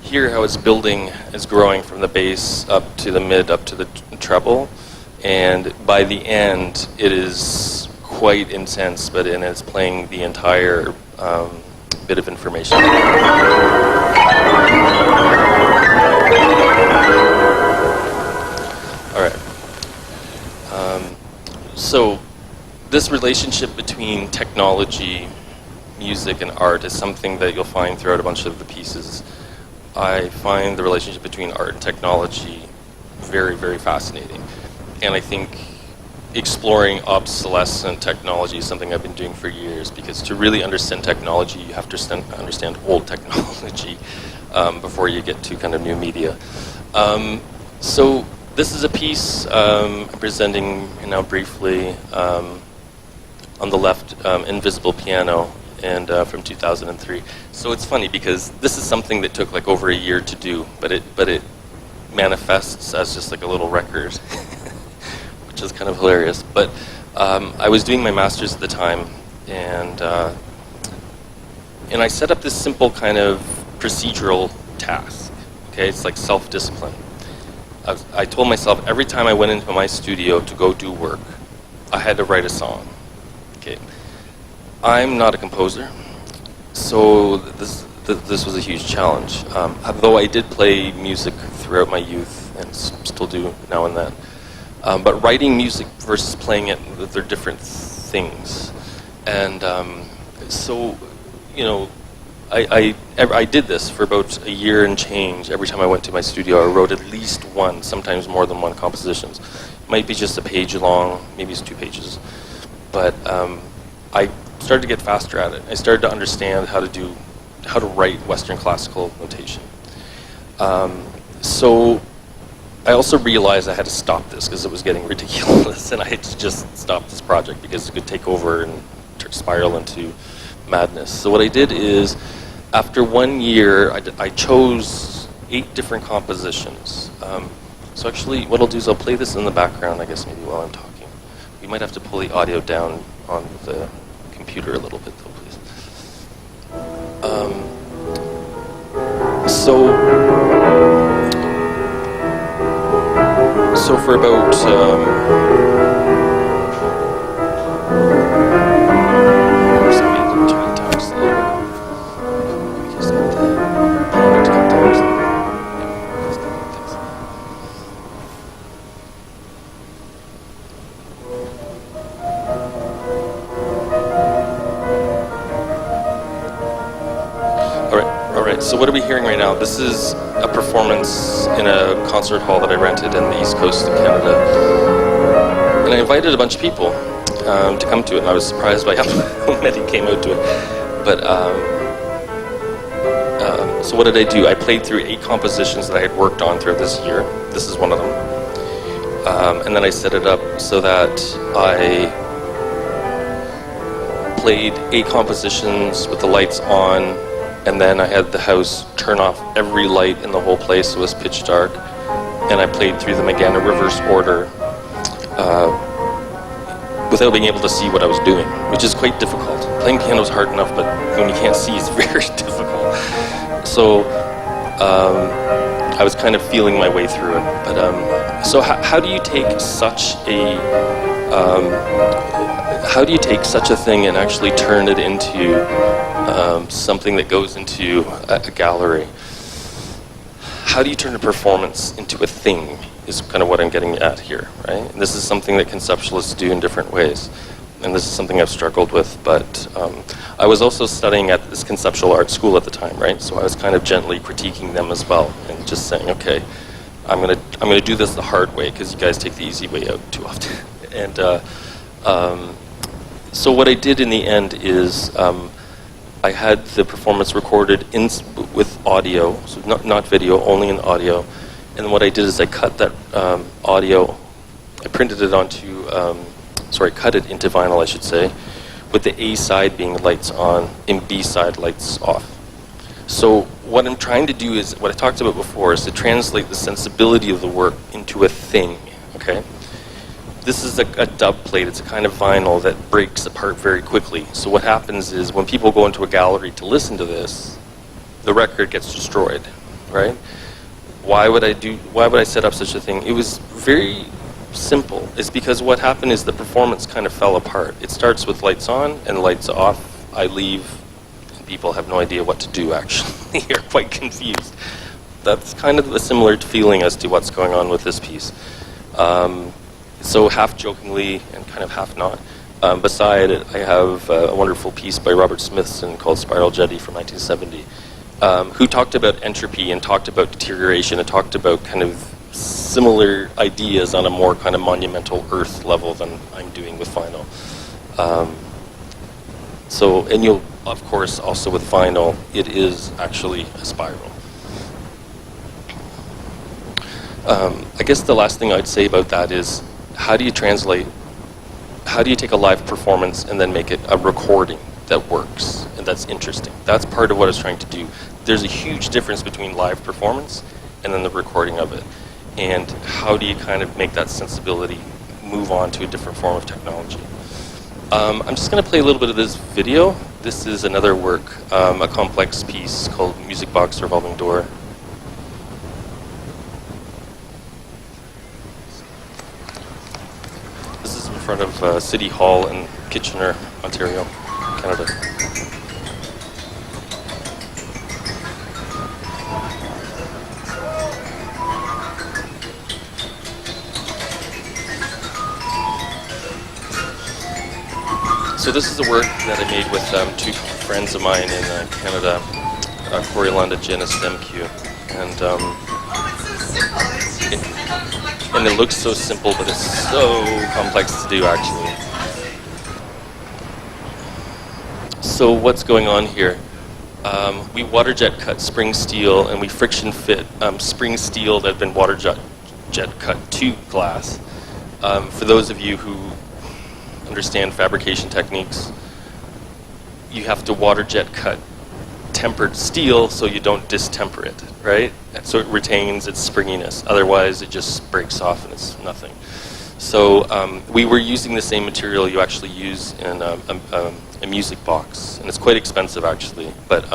Here how it's building is growing from the bass up to the mid, up to the treble, and by the end it is quite intense, but and it's playing the entire bit of information. All right. So this relationship between technology, music, and art is something that you'll find throughout a bunch of the pieces. I find the relationship between art and technology very, very fascinating. And I think exploring obsolescent technology is something I've been doing for years, because to really understand technology, you have to understand old technology before you get to kind of new media. So this is a piece I'm presenting now briefly on the left, Invisible Piano, and from 2003. So it's funny because this is something that took like over a year to do, but it manifests as just like a little record, which is kind of hilarious. But I was doing my master's at the time, and I set up this simple kind of procedural task. Okay, it's like self-discipline. I told myself every time I went into my studio to go do work, I had to write a song. Okay, I'm not a composer, so this was a huge challenge. Though I did play music throughout my youth and still do now and then. But writing music versus playing it, they're different things. And so, you know, I did this for about a year and change. Every time I went to my studio, I wrote at least one, sometimes more than one compositions. Might be just a page long, maybe it's 2 pages. But I started to get faster at it. I started to understand how to write Western classical notation. So I also realized I had to stop this because it was getting ridiculous, and I had to just stop this project because it could take over and spiral into madness. So what I did is, after 1 year, I chose 8 different compositions. So actually, what I'll do is I'll play this in the background, I guess, maybe while I'm talking. We might have to pull the audio down on the computer a little bit, though, please. So for about so what are we hearing right now? This is a performance in a concert hall that I rented in the east coast of Canada. And I invited a bunch of people to come to it, and I was surprised by how many came out to it. But, so what did I do? I played through 8 compositions that I had worked on throughout this year. This is one of them. And then I set it up so that I played 8 compositions with the lights on, and then I had the house turn off every light in the whole place, so it was pitch dark. And I played through them again in reverse order without being able to see what I was doing, which is quite difficult. Playing piano is hard enough, but when you can't see, it's very difficult. So I was kind of feeling my way through it. But so how do you take such a thing and actually turn it into something that goes into a gallery? How do you turn a performance into a thing is kind of what I'm getting at here, right? And this is something that conceptualists do in different ways. And this is something I've struggled with, but I was also studying at this conceptual art school at the time, right? So I was kind of gently critiquing them as well, and just saying, okay, I'm gonna do this the hard way because you guys take the easy way out too often. And so what I did in the end is I had the performance recorded with audio, so not video, only in audio. And what I did is I cut that audio, I printed it onto, cut it into vinyl, I should say, with the A side being lights on and B side lights off. So what I'm trying to do is, what I talked about before, is to translate the sensibility of the work into a thing, okay? This is a dub plate. It's a kind of vinyl that breaks apart very quickly. So what happens is when people go into a gallery to listen to this, the record gets destroyed, right? Why would I set up such a thing? It was very simple. It's because what happened is the performance kind of fell apart. It starts with lights on and lights off. I leave, and people have no idea what to do, actually. They're quite confused. That's kind of a similar feeling as to what's going on with this piece. So half jokingly and kind of half not. Beside it, I have a wonderful piece by Robert Smithson called Spiral Jetty from 1970, who talked about entropy and talked about deterioration and talked about kind of similar ideas on a more kind of monumental earth level than I'm doing with vinyl. And you'll, of course, also with vinyl, it is actually a spiral. I guess the last thing I'd say about that is, how do you take a live performance and then make it a recording that works and that's interesting? That's part of what I was trying to do. There's a huge difference between live performance and then the recording of it. and how do you kind of make that sensibility move on to a different form of technology. I'm just going to play a little bit of this video. This is another work, a complex piece called Music Box Revolving Door. This is in front of City Hall in Kitchener, Ontario, Canada. So this is a work that I made with two friends of mine in Canada, Corey Londa, Janice Demke, and it looks so simple, but it's so complex to do actually. So what's going on here? We water jet cut spring steel, and we friction fit spring steel that had been water jet cut to glass. For those of you who understand fabrication techniques, you have to water jet cut tempered steel so you don't distemper it, right? So it retains its springiness. Otherwise, it just breaks off and it's nothing. So we were using the same material you actually use in a music box, and it's quite expensive actually. But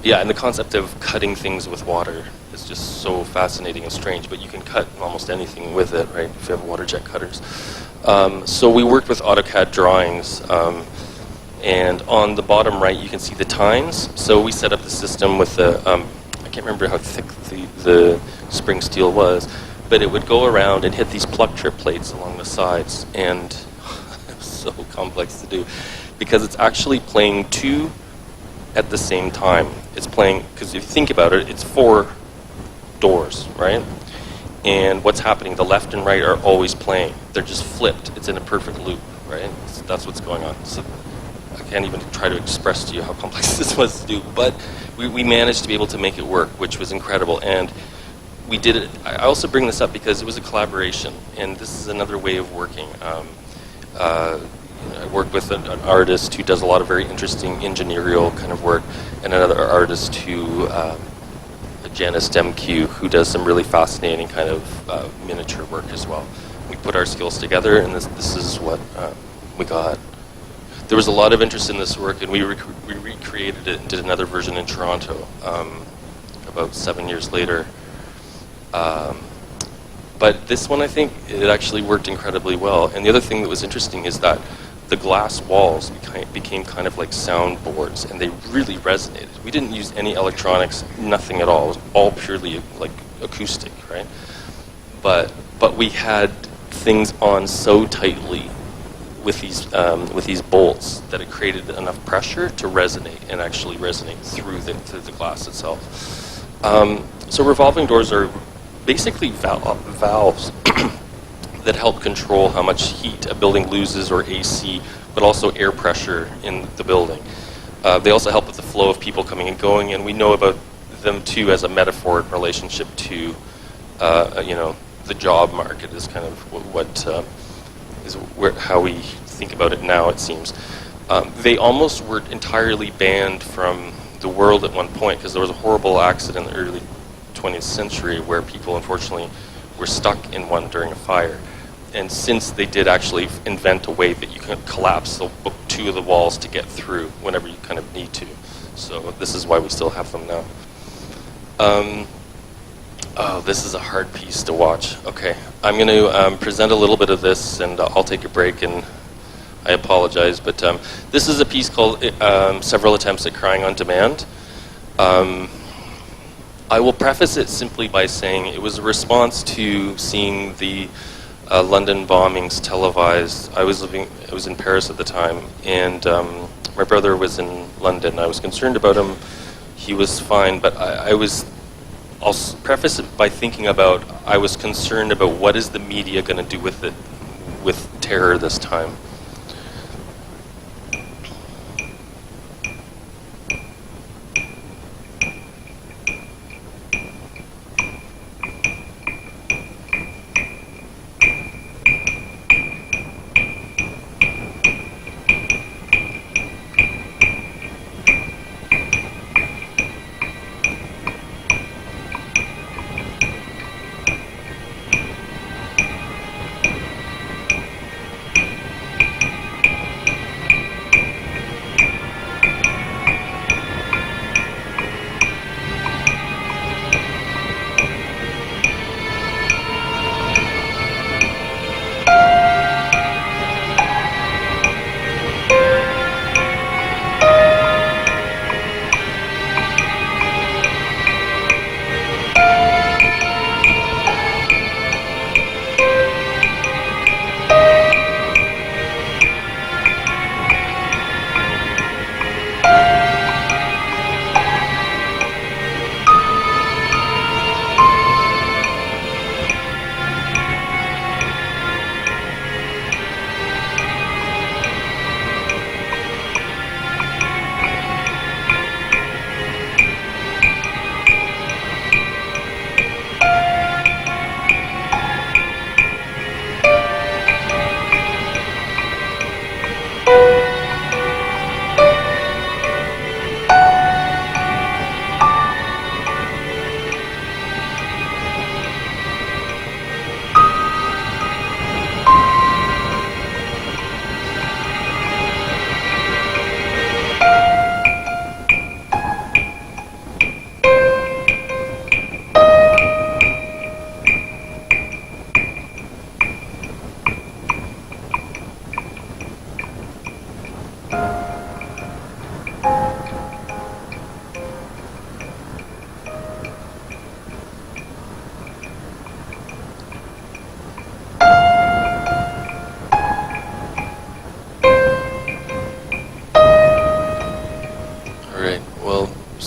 yeah, and the concept of cutting things with water is just so fascinating and strange. But you can cut almost anything with it, right? If you have water jet cutters. So we worked with AutoCAD drawings, and on the bottom right you can see the tines. So we set up the system with the, I can't remember how thick the spring steel was, but it would go around and hit these pluck trip plates along the sides, and it was so complex to do, because it's actually playing two at the same time. It's playing, because if you think about it, it's 4 doors, right? And what's happening, the left and right are always playing. They're just flipped. It's in a perfect loop, right? So that's what's going on. So I can't even try to express to you how complex this was to do, but we managed to be able to make it work, which was incredible. And we did it. I also bring this up because it was a collaboration, and this is another way of working. I worked with an artist who does a lot of very interesting engineerial kind of work, and another artist who Janice Demke, who does some really fascinating kind of miniature work as well. We put our skills together, and this is what we got. There was a lot of interest in this work, and we recreated it and did another version in Toronto about 7 years later. But this one, I think, it actually worked incredibly well. And the other thing that was interesting is that the glass walls became kind of like soundboards, and they really resonated. We didn't use any electronics, nothing at all. It was all purely like acoustic, right? But we had things on so tightly with these bolts that it created enough pressure to resonate and actually resonate through the glass itself. So revolving doors are basically valves that help control how much heat a building loses, or AC, but also air pressure in the building. They also help with the flow of people coming and going, and we know about them too as a metaphor in relationship to, the job market is kind of how we think about it now, it seems. They almost were entirely banned from the world at one point, because there was a horrible accident in the early 20th century where people unfortunately were stuck in one during a fire. And since they did actually invent a way that you can collapse two of the walls to get through whenever you kind of need to. So this is why we still have them now. Oh, this is a hard piece to watch. Okay, I'm going to present a little bit of this, and I'll take a break, and I apologize. But this is a piece called Several Attempts at Crying on Demand. I will preface it simply by saying it was a response to seeing the London bombings televised. I was in Paris at the time, and my brother was in London. I was concerned about him. He was fine, but I'll preface it by thinking about, I was concerned about what is the media going to do with it, with terror this time.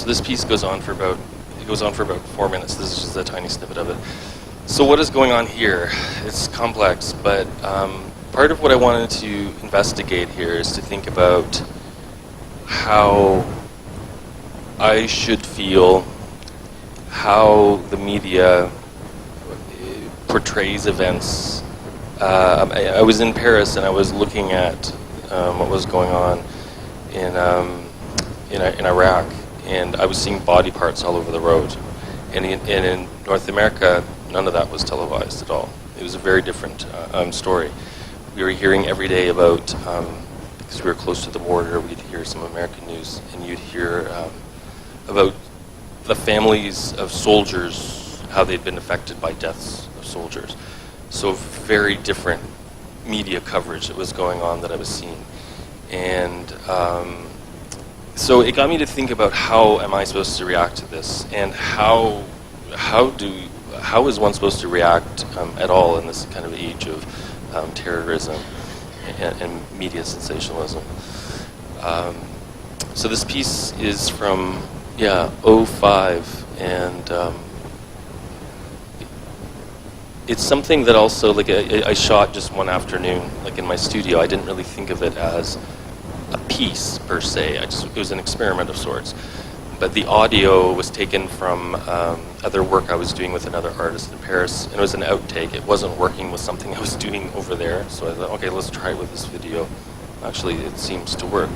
this piece goes on for about 4 minutes. This is just a tiny snippet of it. So what is going on here? It's complex, but part of what I wanted to investigate here is to think about how I should feel, how the media portrays events. I was in Paris and I was looking at what was going on in Iraq, and I was seeing body parts all over the road. And in North America, none of that was televised at all. It was a very different story. We were hearing every day about, because we were close to the border, we'd hear some American news, and you'd hear about the families of soldiers, how they'd been affected by deaths of soldiers. So very different media coverage that was going on that I was seeing. And so it got me to think about how am I supposed to react to this, and how is one supposed to react at all in this kind of age of terrorism and media sensationalism. So this piece is from, '05, and it's something that also, like, I shot just one afternoon, like in my studio. I didn't really think of it as a piece per se. It was an experiment of sorts. But the audio was taken from other work I was doing with another artist in Paris, and it was an outtake. It wasn't working with something I was doing over there, so I thought, okay, let's try it with this video. Actually, it seems to work.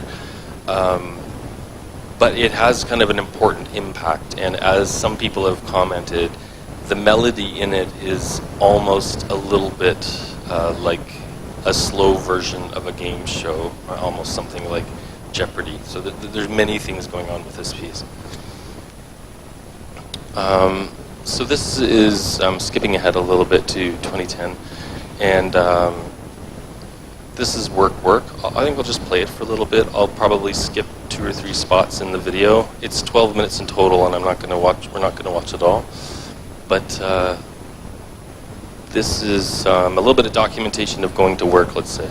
But it has kind of an important impact, and as some people have commented, the melody in it is almost a little bit like a slow version of a game show, or almost something like Jeopardy. So there's many things going on with this piece. So this is skipping ahead a little bit to 2010, and this is work. I think I'll just play it for a little bit. I'll probably skip 2 or 3 spots in the video. It's 12 minutes in total, and we're not going to watch it all. But this is a little bit of documentation of going to work, let's say.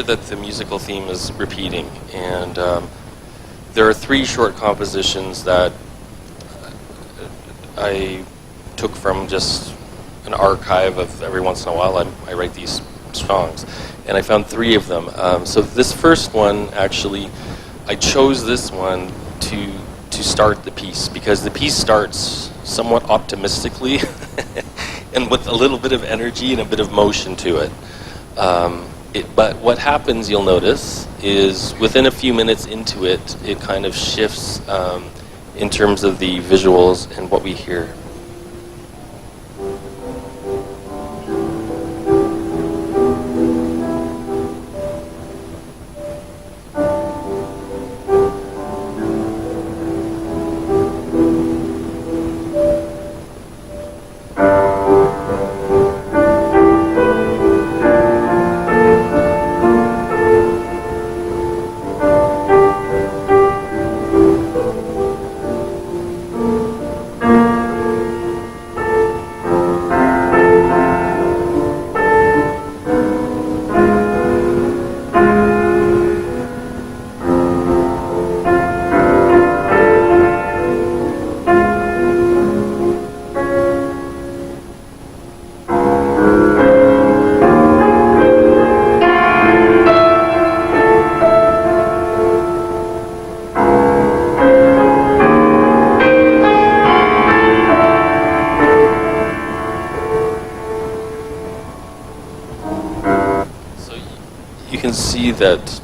That the musical theme is repeating, and there are 3 short compositions that I took from just an archive of every once in a while I write these songs, and I found 3 of them. So this first one, actually, I chose this one to start the piece, because the piece starts somewhat optimistically and with a little bit of energy and a bit of motion to it. But what happens, you'll notice, is within a few minutes into it, it kind of shifts in terms of the visuals and what we hear. can see that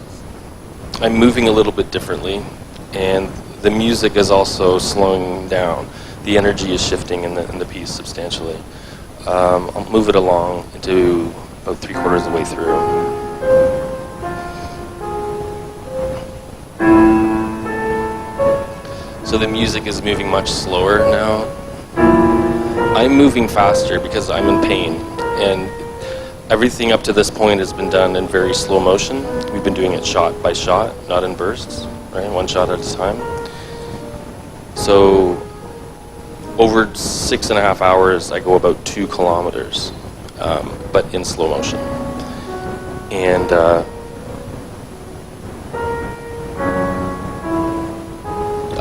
I'm moving a little bit differently, and the music is also slowing down. The energy is shifting in the piece substantially. I'll move it along into about 3/4 of the way through. So the music is moving much slower now. I'm moving faster because I'm in pain, and everything up to this point has been done in very slow motion. We've been doing it shot by shot, not in bursts, right? One shot at a time. So over 6.5 hours, I go about 2 kilometers, but in slow motion. And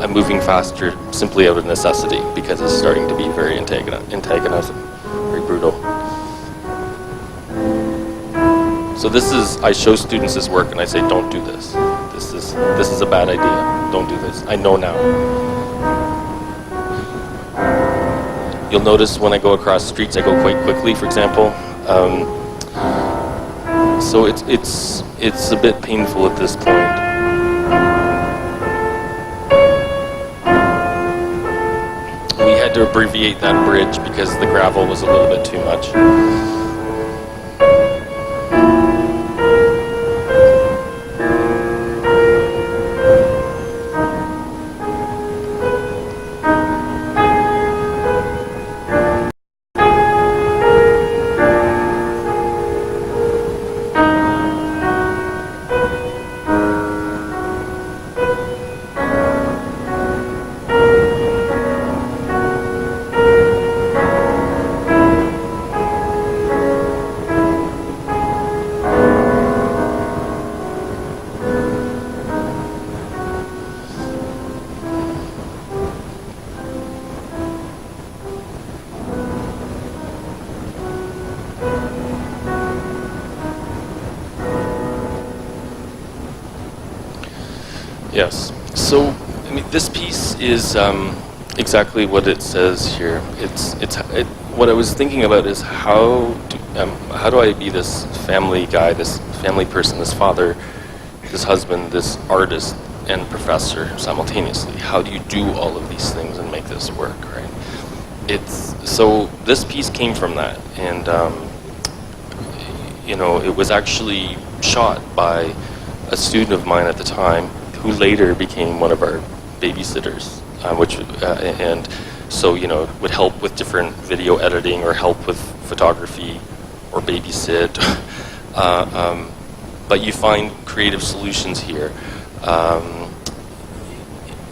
I'm moving faster simply out of necessity because it's starting to be very antagonizing, very brutal. So this is, I show students this work and I say, don't do this. This is a bad idea. Don't do this. I know now. You'll notice when I go across streets, I go quite quickly, for example. So it's a bit painful at this point. We had to abbreviate that bridge because the gravel was a little bit too much. Yes. So, I mean, this piece is exactly what it says here. What I was thinking about is how do I be this family guy, this family person, this father, this husband, this artist, and professor simultaneously? How do you do all of these things and make this work, right? So this piece came from that, and you know, it was actually shot by a student of mine at the time, who later became one of our babysitters, and so, you know, would help with different video editing or help with photography or babysit. But you find creative solutions here.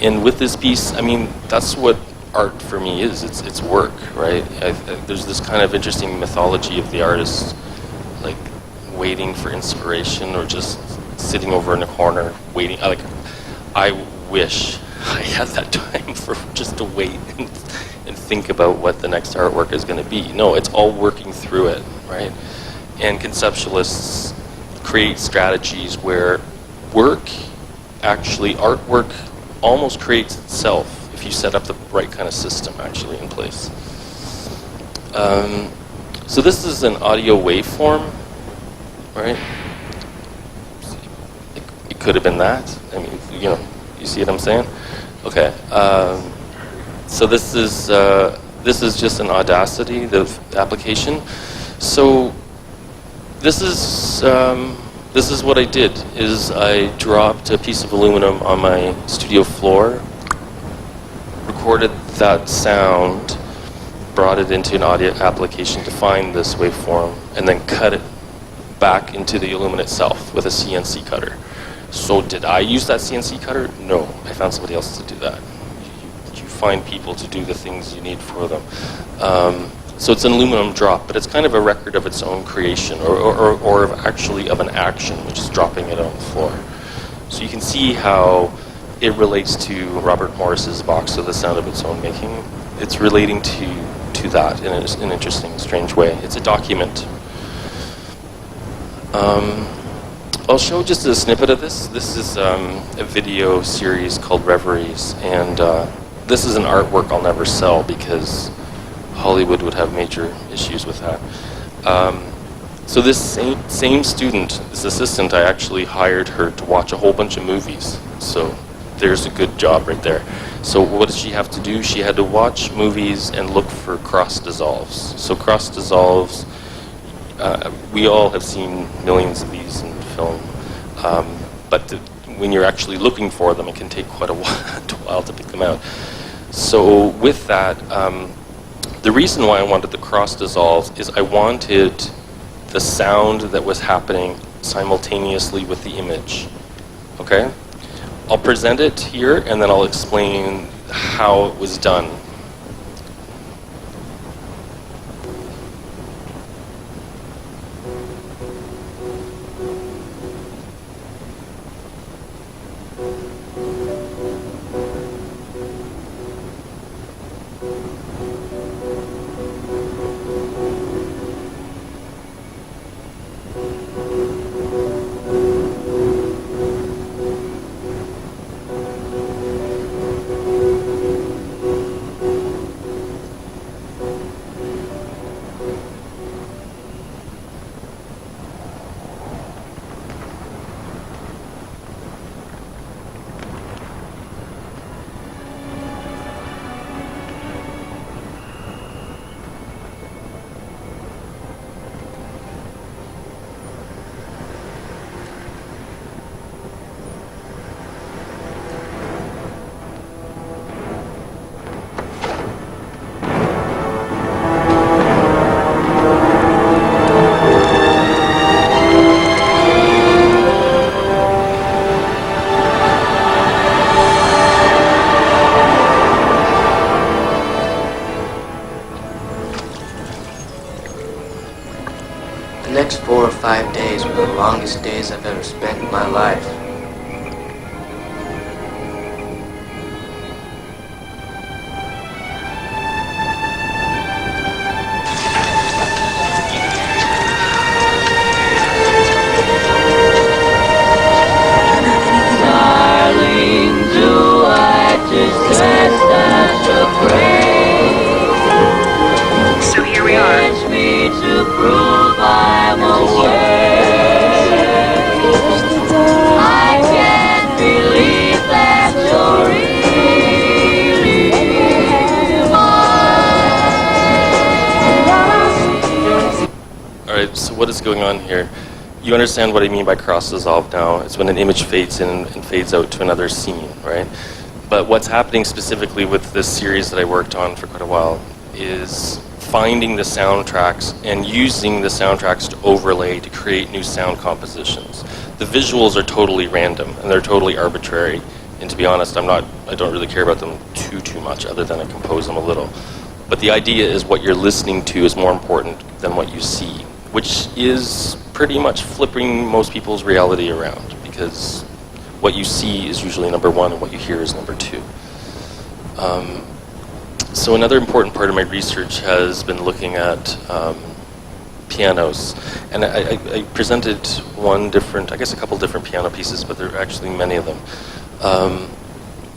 And with this piece, I mean, that's what art for me is. It's work, right? There's this kind of interesting mythology of the artist, like waiting for inspiration or just sitting over in a corner waiting. Like, I wish I had that time for just to wait and think about what the next artwork is going to be. No, it's all working through it, right? And conceptualists create strategies where artwork almost creates itself if you set up the right kind of system actually in place. So this is an audio waveform, right? It could have been that. I mean, you know, you see what I'm saying? Okay. So this is just an Audacity, the application. So this is what I did. Is I dropped a piece of aluminum on my studio floor, recorded that sound, brought it into an audio application to find this waveform, and then cut it back into the aluminum itself with a CNC cutter. So did I use that CNC cutter? No, I found somebody else to do that. You find people to do the things you need for them. So it's an aluminum drop, but it's kind of a record of its own creation, or actually of an action, which is dropping it on the floor. So you can see how it relates to Robert Morris's box of the sound of its own making. It's relating to that in an interesting, strange way. It's a document. I'll show just a snippet of this. This is a video series called Reveries, and this is an artwork I'll never sell because Hollywood would have major issues with that. So this same student, this assistant, I actually hired her to watch a whole bunch of movies. So there's a good job right there. So what did she have to do? She had to watch movies and look for cross dissolves. So cross dissolves, we all have seen millions of these in film, but when you're actually looking for them, it can take quite a while to pick them out. So with that, the reason why I wanted the cross dissolves is I wanted the sound that was happening simultaneously with the image. Okay? I'll present it here and then I'll explain how it was done. The next 4 or 5 days were the longest days I've ever spent in my life. Darling, do I just ask a praise? So here we are. Teach me to prove I won't I can't believe that you're really mine. Alright, so what is going on here? You understand what I mean by cross dissolve now. It's when an image fades in and fades out to another scene, right? But what's happening specifically with this series that I worked on for quite a while is finding the soundtracks and using the soundtracks to overlay to create new sound compositions. The visuals are totally random and they're totally arbitrary. And to be honest, I don't really care about them too much, other than I compose them a little. But the idea is what you're listening to is more important than what you see, which is pretty much flipping most people's reality around, because what you see is usually number one and what you hear is number two. So another important part of my research has been looking at pianos, and I presented a couple different piano pieces, but there are actually many of them.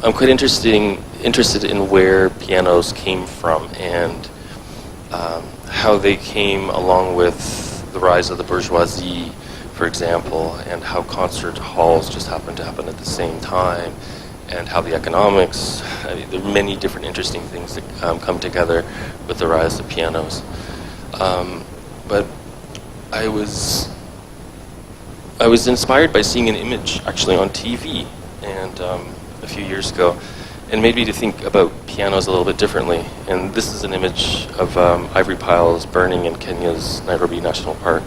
I'm quite interested in where pianos came from and how they came along with the rise of the bourgeoisie, for example, and how concert halls just happened to happen at the same time, and how the economics, there are many different interesting things that come together with the rise of pianos. But I was inspired by seeing an image actually on TV and a few years ago, and made me to think about pianos a little bit differently. And this is an image of ivory piles burning in Kenya's Nairobi National Park.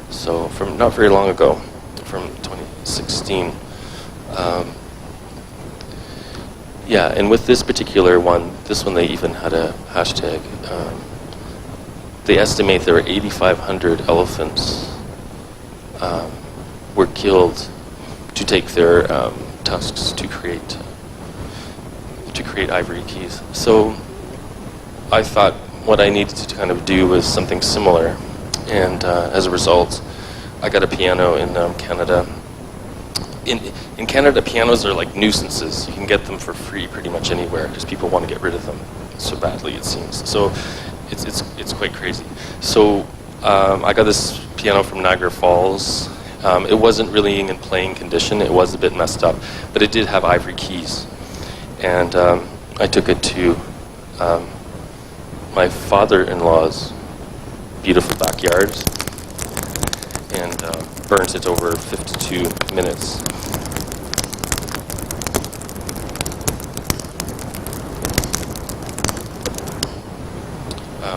So from not very long ago, from 2016. Yeah, and with this particular one, they even had a hashtag. They estimate there were 8,500 elephants were killed to take their tusks to create ivory keys. So I thought what I needed to kind of do was something similar, and as a result, I got a piano in Canada. In Canada, pianos are like nuisances. You can get them for free pretty much anywhere, because people want to get rid of them so badly, it seems. So it's quite crazy. So I got this piano from Niagara Falls. It wasn't really in playing condition. It was a bit messed up, but it did have ivory keys. And I took it to my father-in-law's beautiful backyard and burnt it over 52 minutes.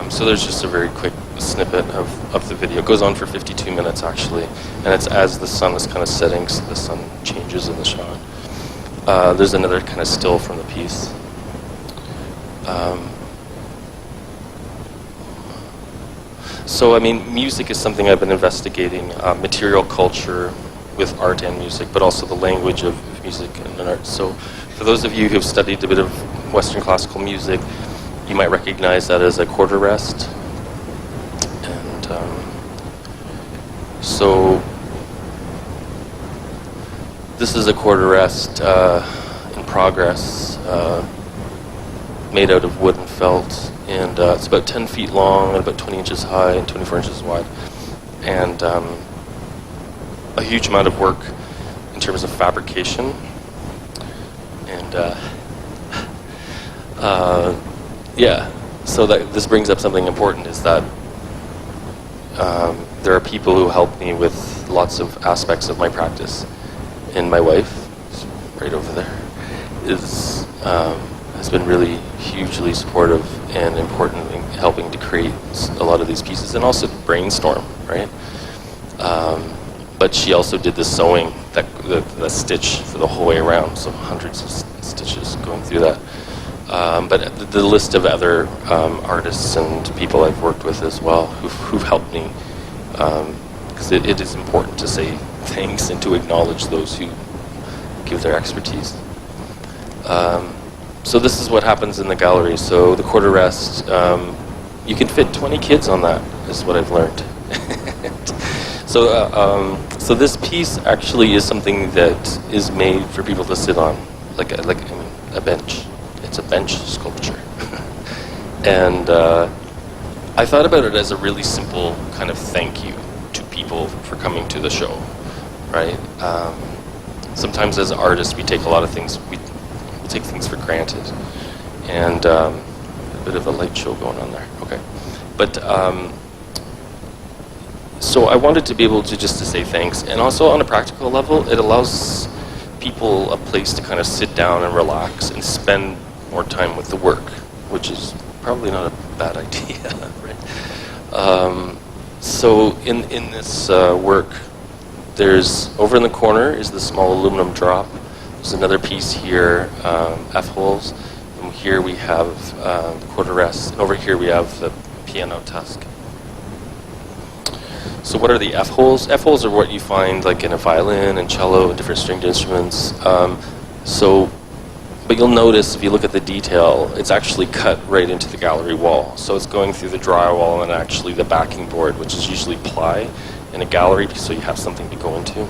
So there's just a very quick snippet of the video. It goes on for 52 minutes actually, and it's as the sun is kind of setting, so the sun changes in the shot. There's another kind of still from the piece. So I mean, music is something I've been investigating, material culture with art and music, but also the language of music and art. So for those of you who've studied a bit of Western classical music, you might recognize that as a quarter rest. And so this is a quarter rest in progress, made out of wood and felt, and it's about 10 feet long and about 20 inches high and 24 inches wide. And a huge amount of work in terms of fabrication. And yeah, so that this brings up something important, is that there are people who help me with lots of aspects of my practice. And my wife, right over there, has been really hugely supportive and important in helping to create a lot of these pieces, and also brainstorm, right? But she also did the sewing, the stitch for the whole way around, so hundreds of stitches going through that. But the list of other artists and people I've worked with as well who've helped me, because it is important to say thanks and to acknowledge those who give their expertise. So this is what happens in the gallery. So the quarter rest, you can fit 20 kids on that, is what I've learned. So this piece actually is something that is made for people to sit on, like a bench. It's a bench sculpture. And I thought about it as a really simple kind of thank you to people for coming to the show, right? Sometimes as artists we take a lot of things, we take things for granted. And a bit of a light show going on there, okay. But so I wanted to be able to just to say thanks, and also on a practical level, it allows people a place to kind of sit down and relax and spend more time with the work, which is probably not a bad idea, right? So in this work, there's, over in the corner is the small aluminum drop. There's another piece here, F-holes, and here we have the quarter rest, and over here we have the piano tusk. So what are the F-holes? F-holes are what you find like in a violin and cello and different stringed instruments. But you'll notice if you look at the detail, it's actually cut right into the gallery wall. So it's going through the drywall and actually the backing board, which is usually ply in a gallery, so you have something to go into.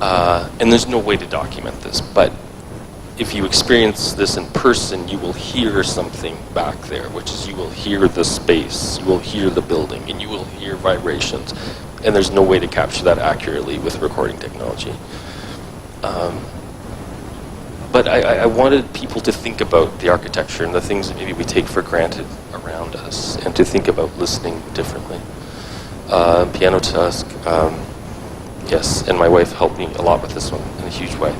And there's no way to document this, but if you experience this in person, you will hear something back there, which is you will hear the space, you will hear the building, and you will hear vibrations. And there's no way to capture that accurately with recording technology. But I wanted people to think about the architecture and the things that maybe we take for granted around us, and to think about listening differently. Piano tusk, yes, and my wife helped me a lot with this one in a huge way.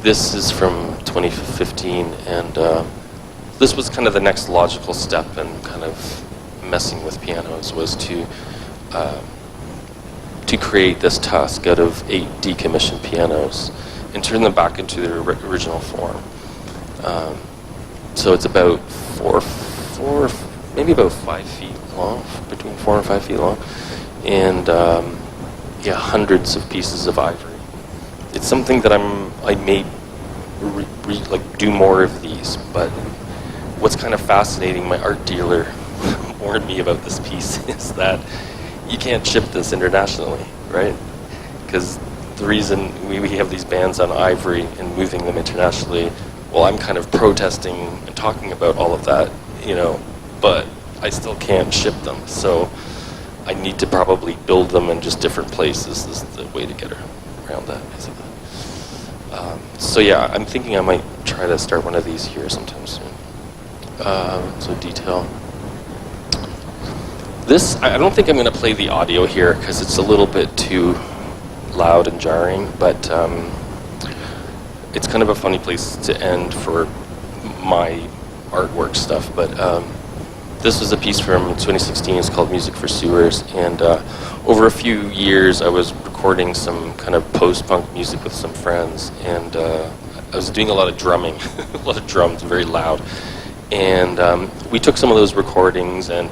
This is from 2015, and this was kind of the next logical step in kind of messing with pianos, was to create this tusk out of 8 decommissioned pianos and turn them back into their original form. So it's about maybe about 5 feet long, between 4 and 5 feet long, and yeah, hundreds of pieces of ivory. It's something that I may do more of these, but what's kind of fascinating, my art dealer warned me about this piece, is that you can't ship this internationally, right? Because the reason we have these bans on ivory and moving them internationally, well, I'm kind of protesting and talking about all of that, you know, but I still can't ship them. So I need to probably build them in just different places. This is the way to get around that, basically. So yeah, I'm thinking I might try to start one of these here sometime soon. So detail. This, I don't think I'm going to play the audio here because it's a little bit too loud and jarring, but it's kind of a funny place to end for my artwork stuff. But this was a piece from 2016. It's called Music for Sewers, and over a few years I was recording some kind of post-punk music with some friends, and I was doing a lot of drumming, a lot of drums, very loud. And we took some of those recordings, and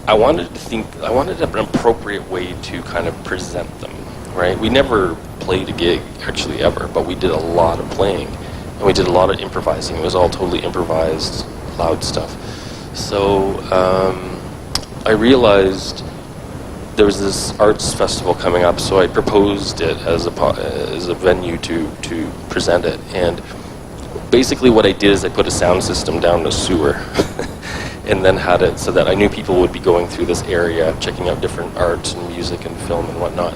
I wanted an appropriate way to kind of present them, right? We never played a gig, actually, ever, but we did a lot of playing, and we did a lot of improvising. It was all totally improvised, loud stuff. So I realized there was this arts festival coming up, so I proposed it as a venue to present it. And basically what I did is I put a sound system down the sewer and then had it so that I knew people would be going through this area, checking out different art and music and film and whatnot.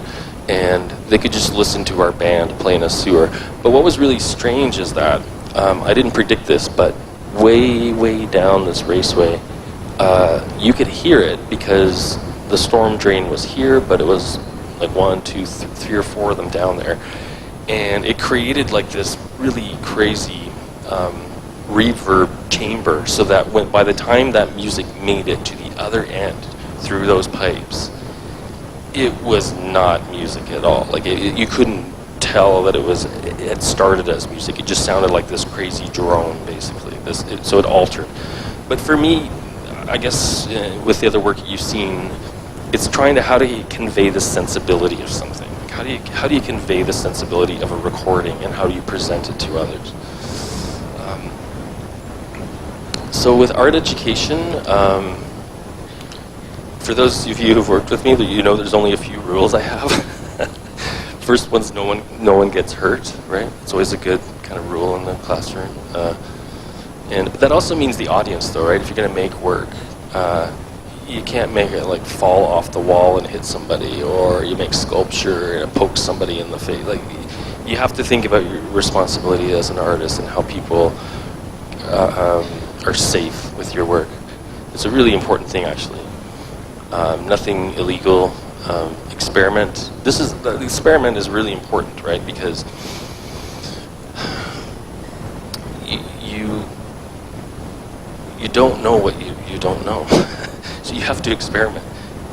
And they could just listen to our band play in a sewer. But what was really strange is that, I didn't predict this, but way down this raceway, you could hear it because the storm drain was here, but it was like 1, 2, 3 or 4 of them down there. And it created like this really crazy reverb chamber, so that by the time that music made it to the other end through those pipes, it was not music at all. Like you couldn't tell that it had started as music. It just sounded like this crazy drone, basically. So it altered. But for me, I guess with the other work you've seen, it's trying to how do you convey the sensibility of something. Like how do you convey the sensibility of a recording, and how do you present it to others? So with art education, for those of you who've worked with me, you know there's only a few rules I have. First one's no one gets hurt, right? It's always a good kind of rule in the classroom. And that also means the audience, though, right? If you're going to make work, you can't make it like fall off the wall and hit somebody, or you make sculpture and it pokes somebody in the face. Like, you have to think about your responsibility as an artist and how people are safe with your work. It's a really important thing, actually. Nothing illegal. Experiment. The experiment is really important, right? Because you don't know what you don't know. So you have to experiment.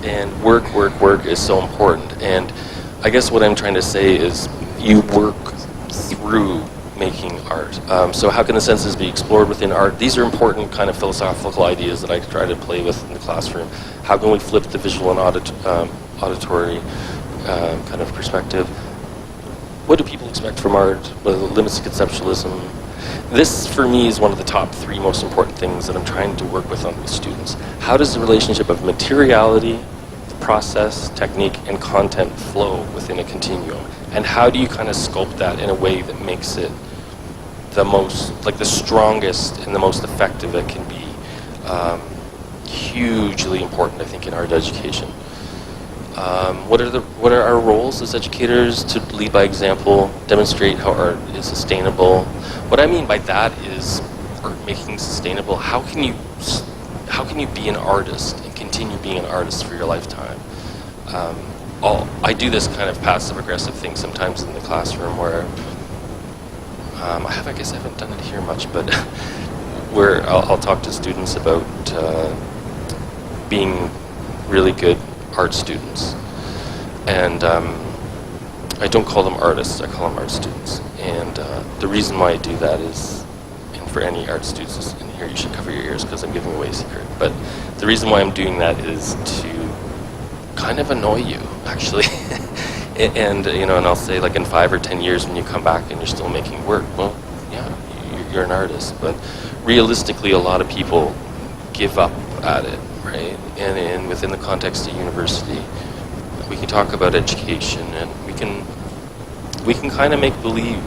And work is so important. And I guess what I'm trying to say is you work through making art. So how can the senses be explored within art? These are important kind of philosophical ideas that I try to play with in the classroom. How can we flip the visual and auditory kind of perspective? What do people expect from art? What are the limits of conceptualism? This, for me, is one of the top 3 most important things that I'm trying to work with students. How does the relationship of materiality, process, technique, and content flow within a continuum? And how do you kind of sculpt that in a way that makes it the most, like the strongest and the most effective it can be? Hugely important, I think, in art education. What are our roles as educators? To lead by example, demonstrate how art is sustainable. What I mean by that is art making sustainable. How can you be an artist and continue being an artist for your lifetime? I do this kind of passive-aggressive thing sometimes in the classroom where I guess I haven't done it here much, but where I'll talk to students about being really good art students. And I don't call them artists, I call them art students. And the reason why I do that is, and for any art students in here, you should cover your ears because I'm giving away a secret. But the reason why I'm doing that is to kind of annoy you, actually. And I'll say, like, in 5 or 10 years when you come back and you're still making work, well, yeah, you're an artist. But realistically, a lot of people give up at it, right? And within the context of university, we can talk about education, and we can kind of make believe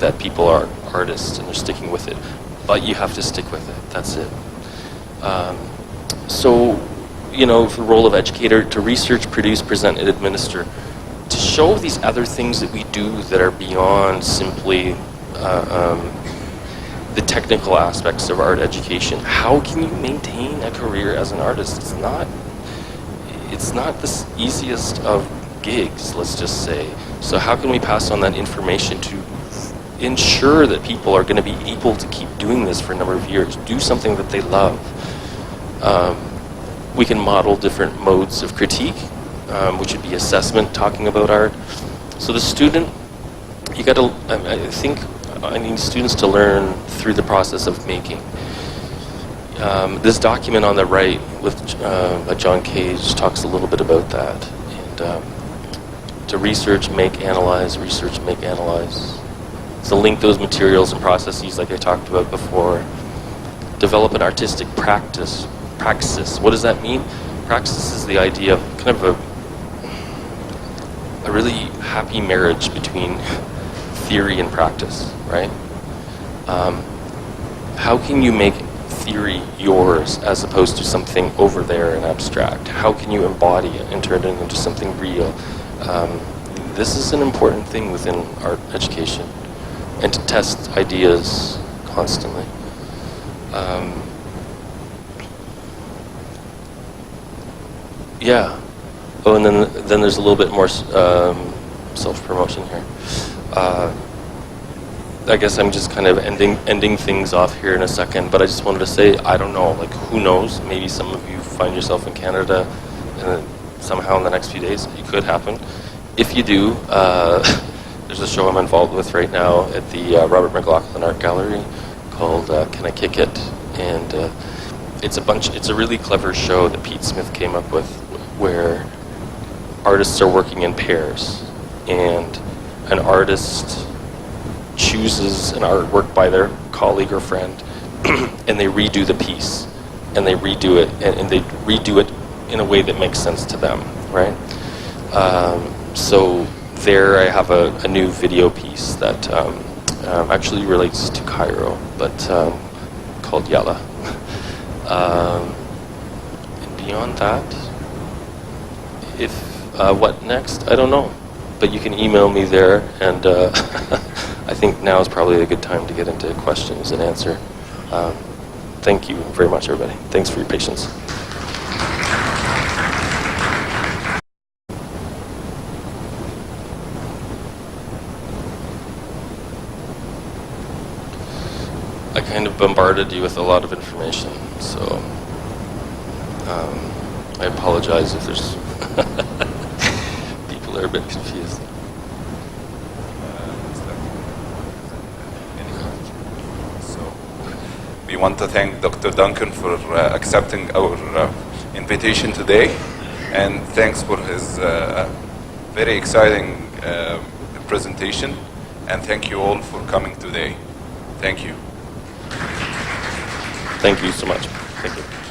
that people are artists and they're sticking with it, but you have to stick with it. That's it. So the role of educator, to research, produce, present, and administer, to show these other things that we do that are beyond simply the technical aspects of art education. How can you maintain a career as an artist? It's not the easiest of gigs, let's just say. So how can we pass on that information to ensure that people are going to be able to keep doing this for a number of years, do something that they love? We can model different modes of critique, which would be assessment, talking about art. So the student, I think I need students to learn through the process of making. This document on the right with John Cage talks a little bit about that. And to research, make, analyze, research, make, analyze. So link those materials and processes like I talked about before. Develop an artistic praxis. What does that mean? Praxis is the idea of kind of a really happy marriage between theory and practice, right? How can you make theory yours as opposed to something over there and abstract? How can you embody it and turn it into something real? This is an important thing within art education, and to test ideas constantly. Yeah. Oh, and then there's a little bit more self-promotion here. I guess I'm just kind of ending things off here in a second, but I just wanted to say, I don't know, like, who knows? Maybe some of you find yourself in Canada somehow in the next few days. It could happen. If you do, there's a show I'm involved with right now at the Robert McLaughlin Art Gallery called Can I Kick It? And it's a really clever show that Pete Smith came up with, where artists are working in pairs, and an artist chooses an artwork by their colleague or friend, and they redo the piece, and they redo it, and they redo it in a way that makes sense to them, right? So there I have a new video piece that actually relates to Cairo, but called Yalla. And beyond that, what next? I don't know. But you can email me there, and I think now is probably a good time to get into questions and answer. Thank you very much, everybody. Thanks for your patience. I kind of bombarded you with a lot of information, so I apologize if there's people are a bit confused. So we want to thank Dr. Duncan for accepting our invitation today, and thanks for his very exciting presentation, and thank you all for coming today. Thank you. Thank you so much. Thank you.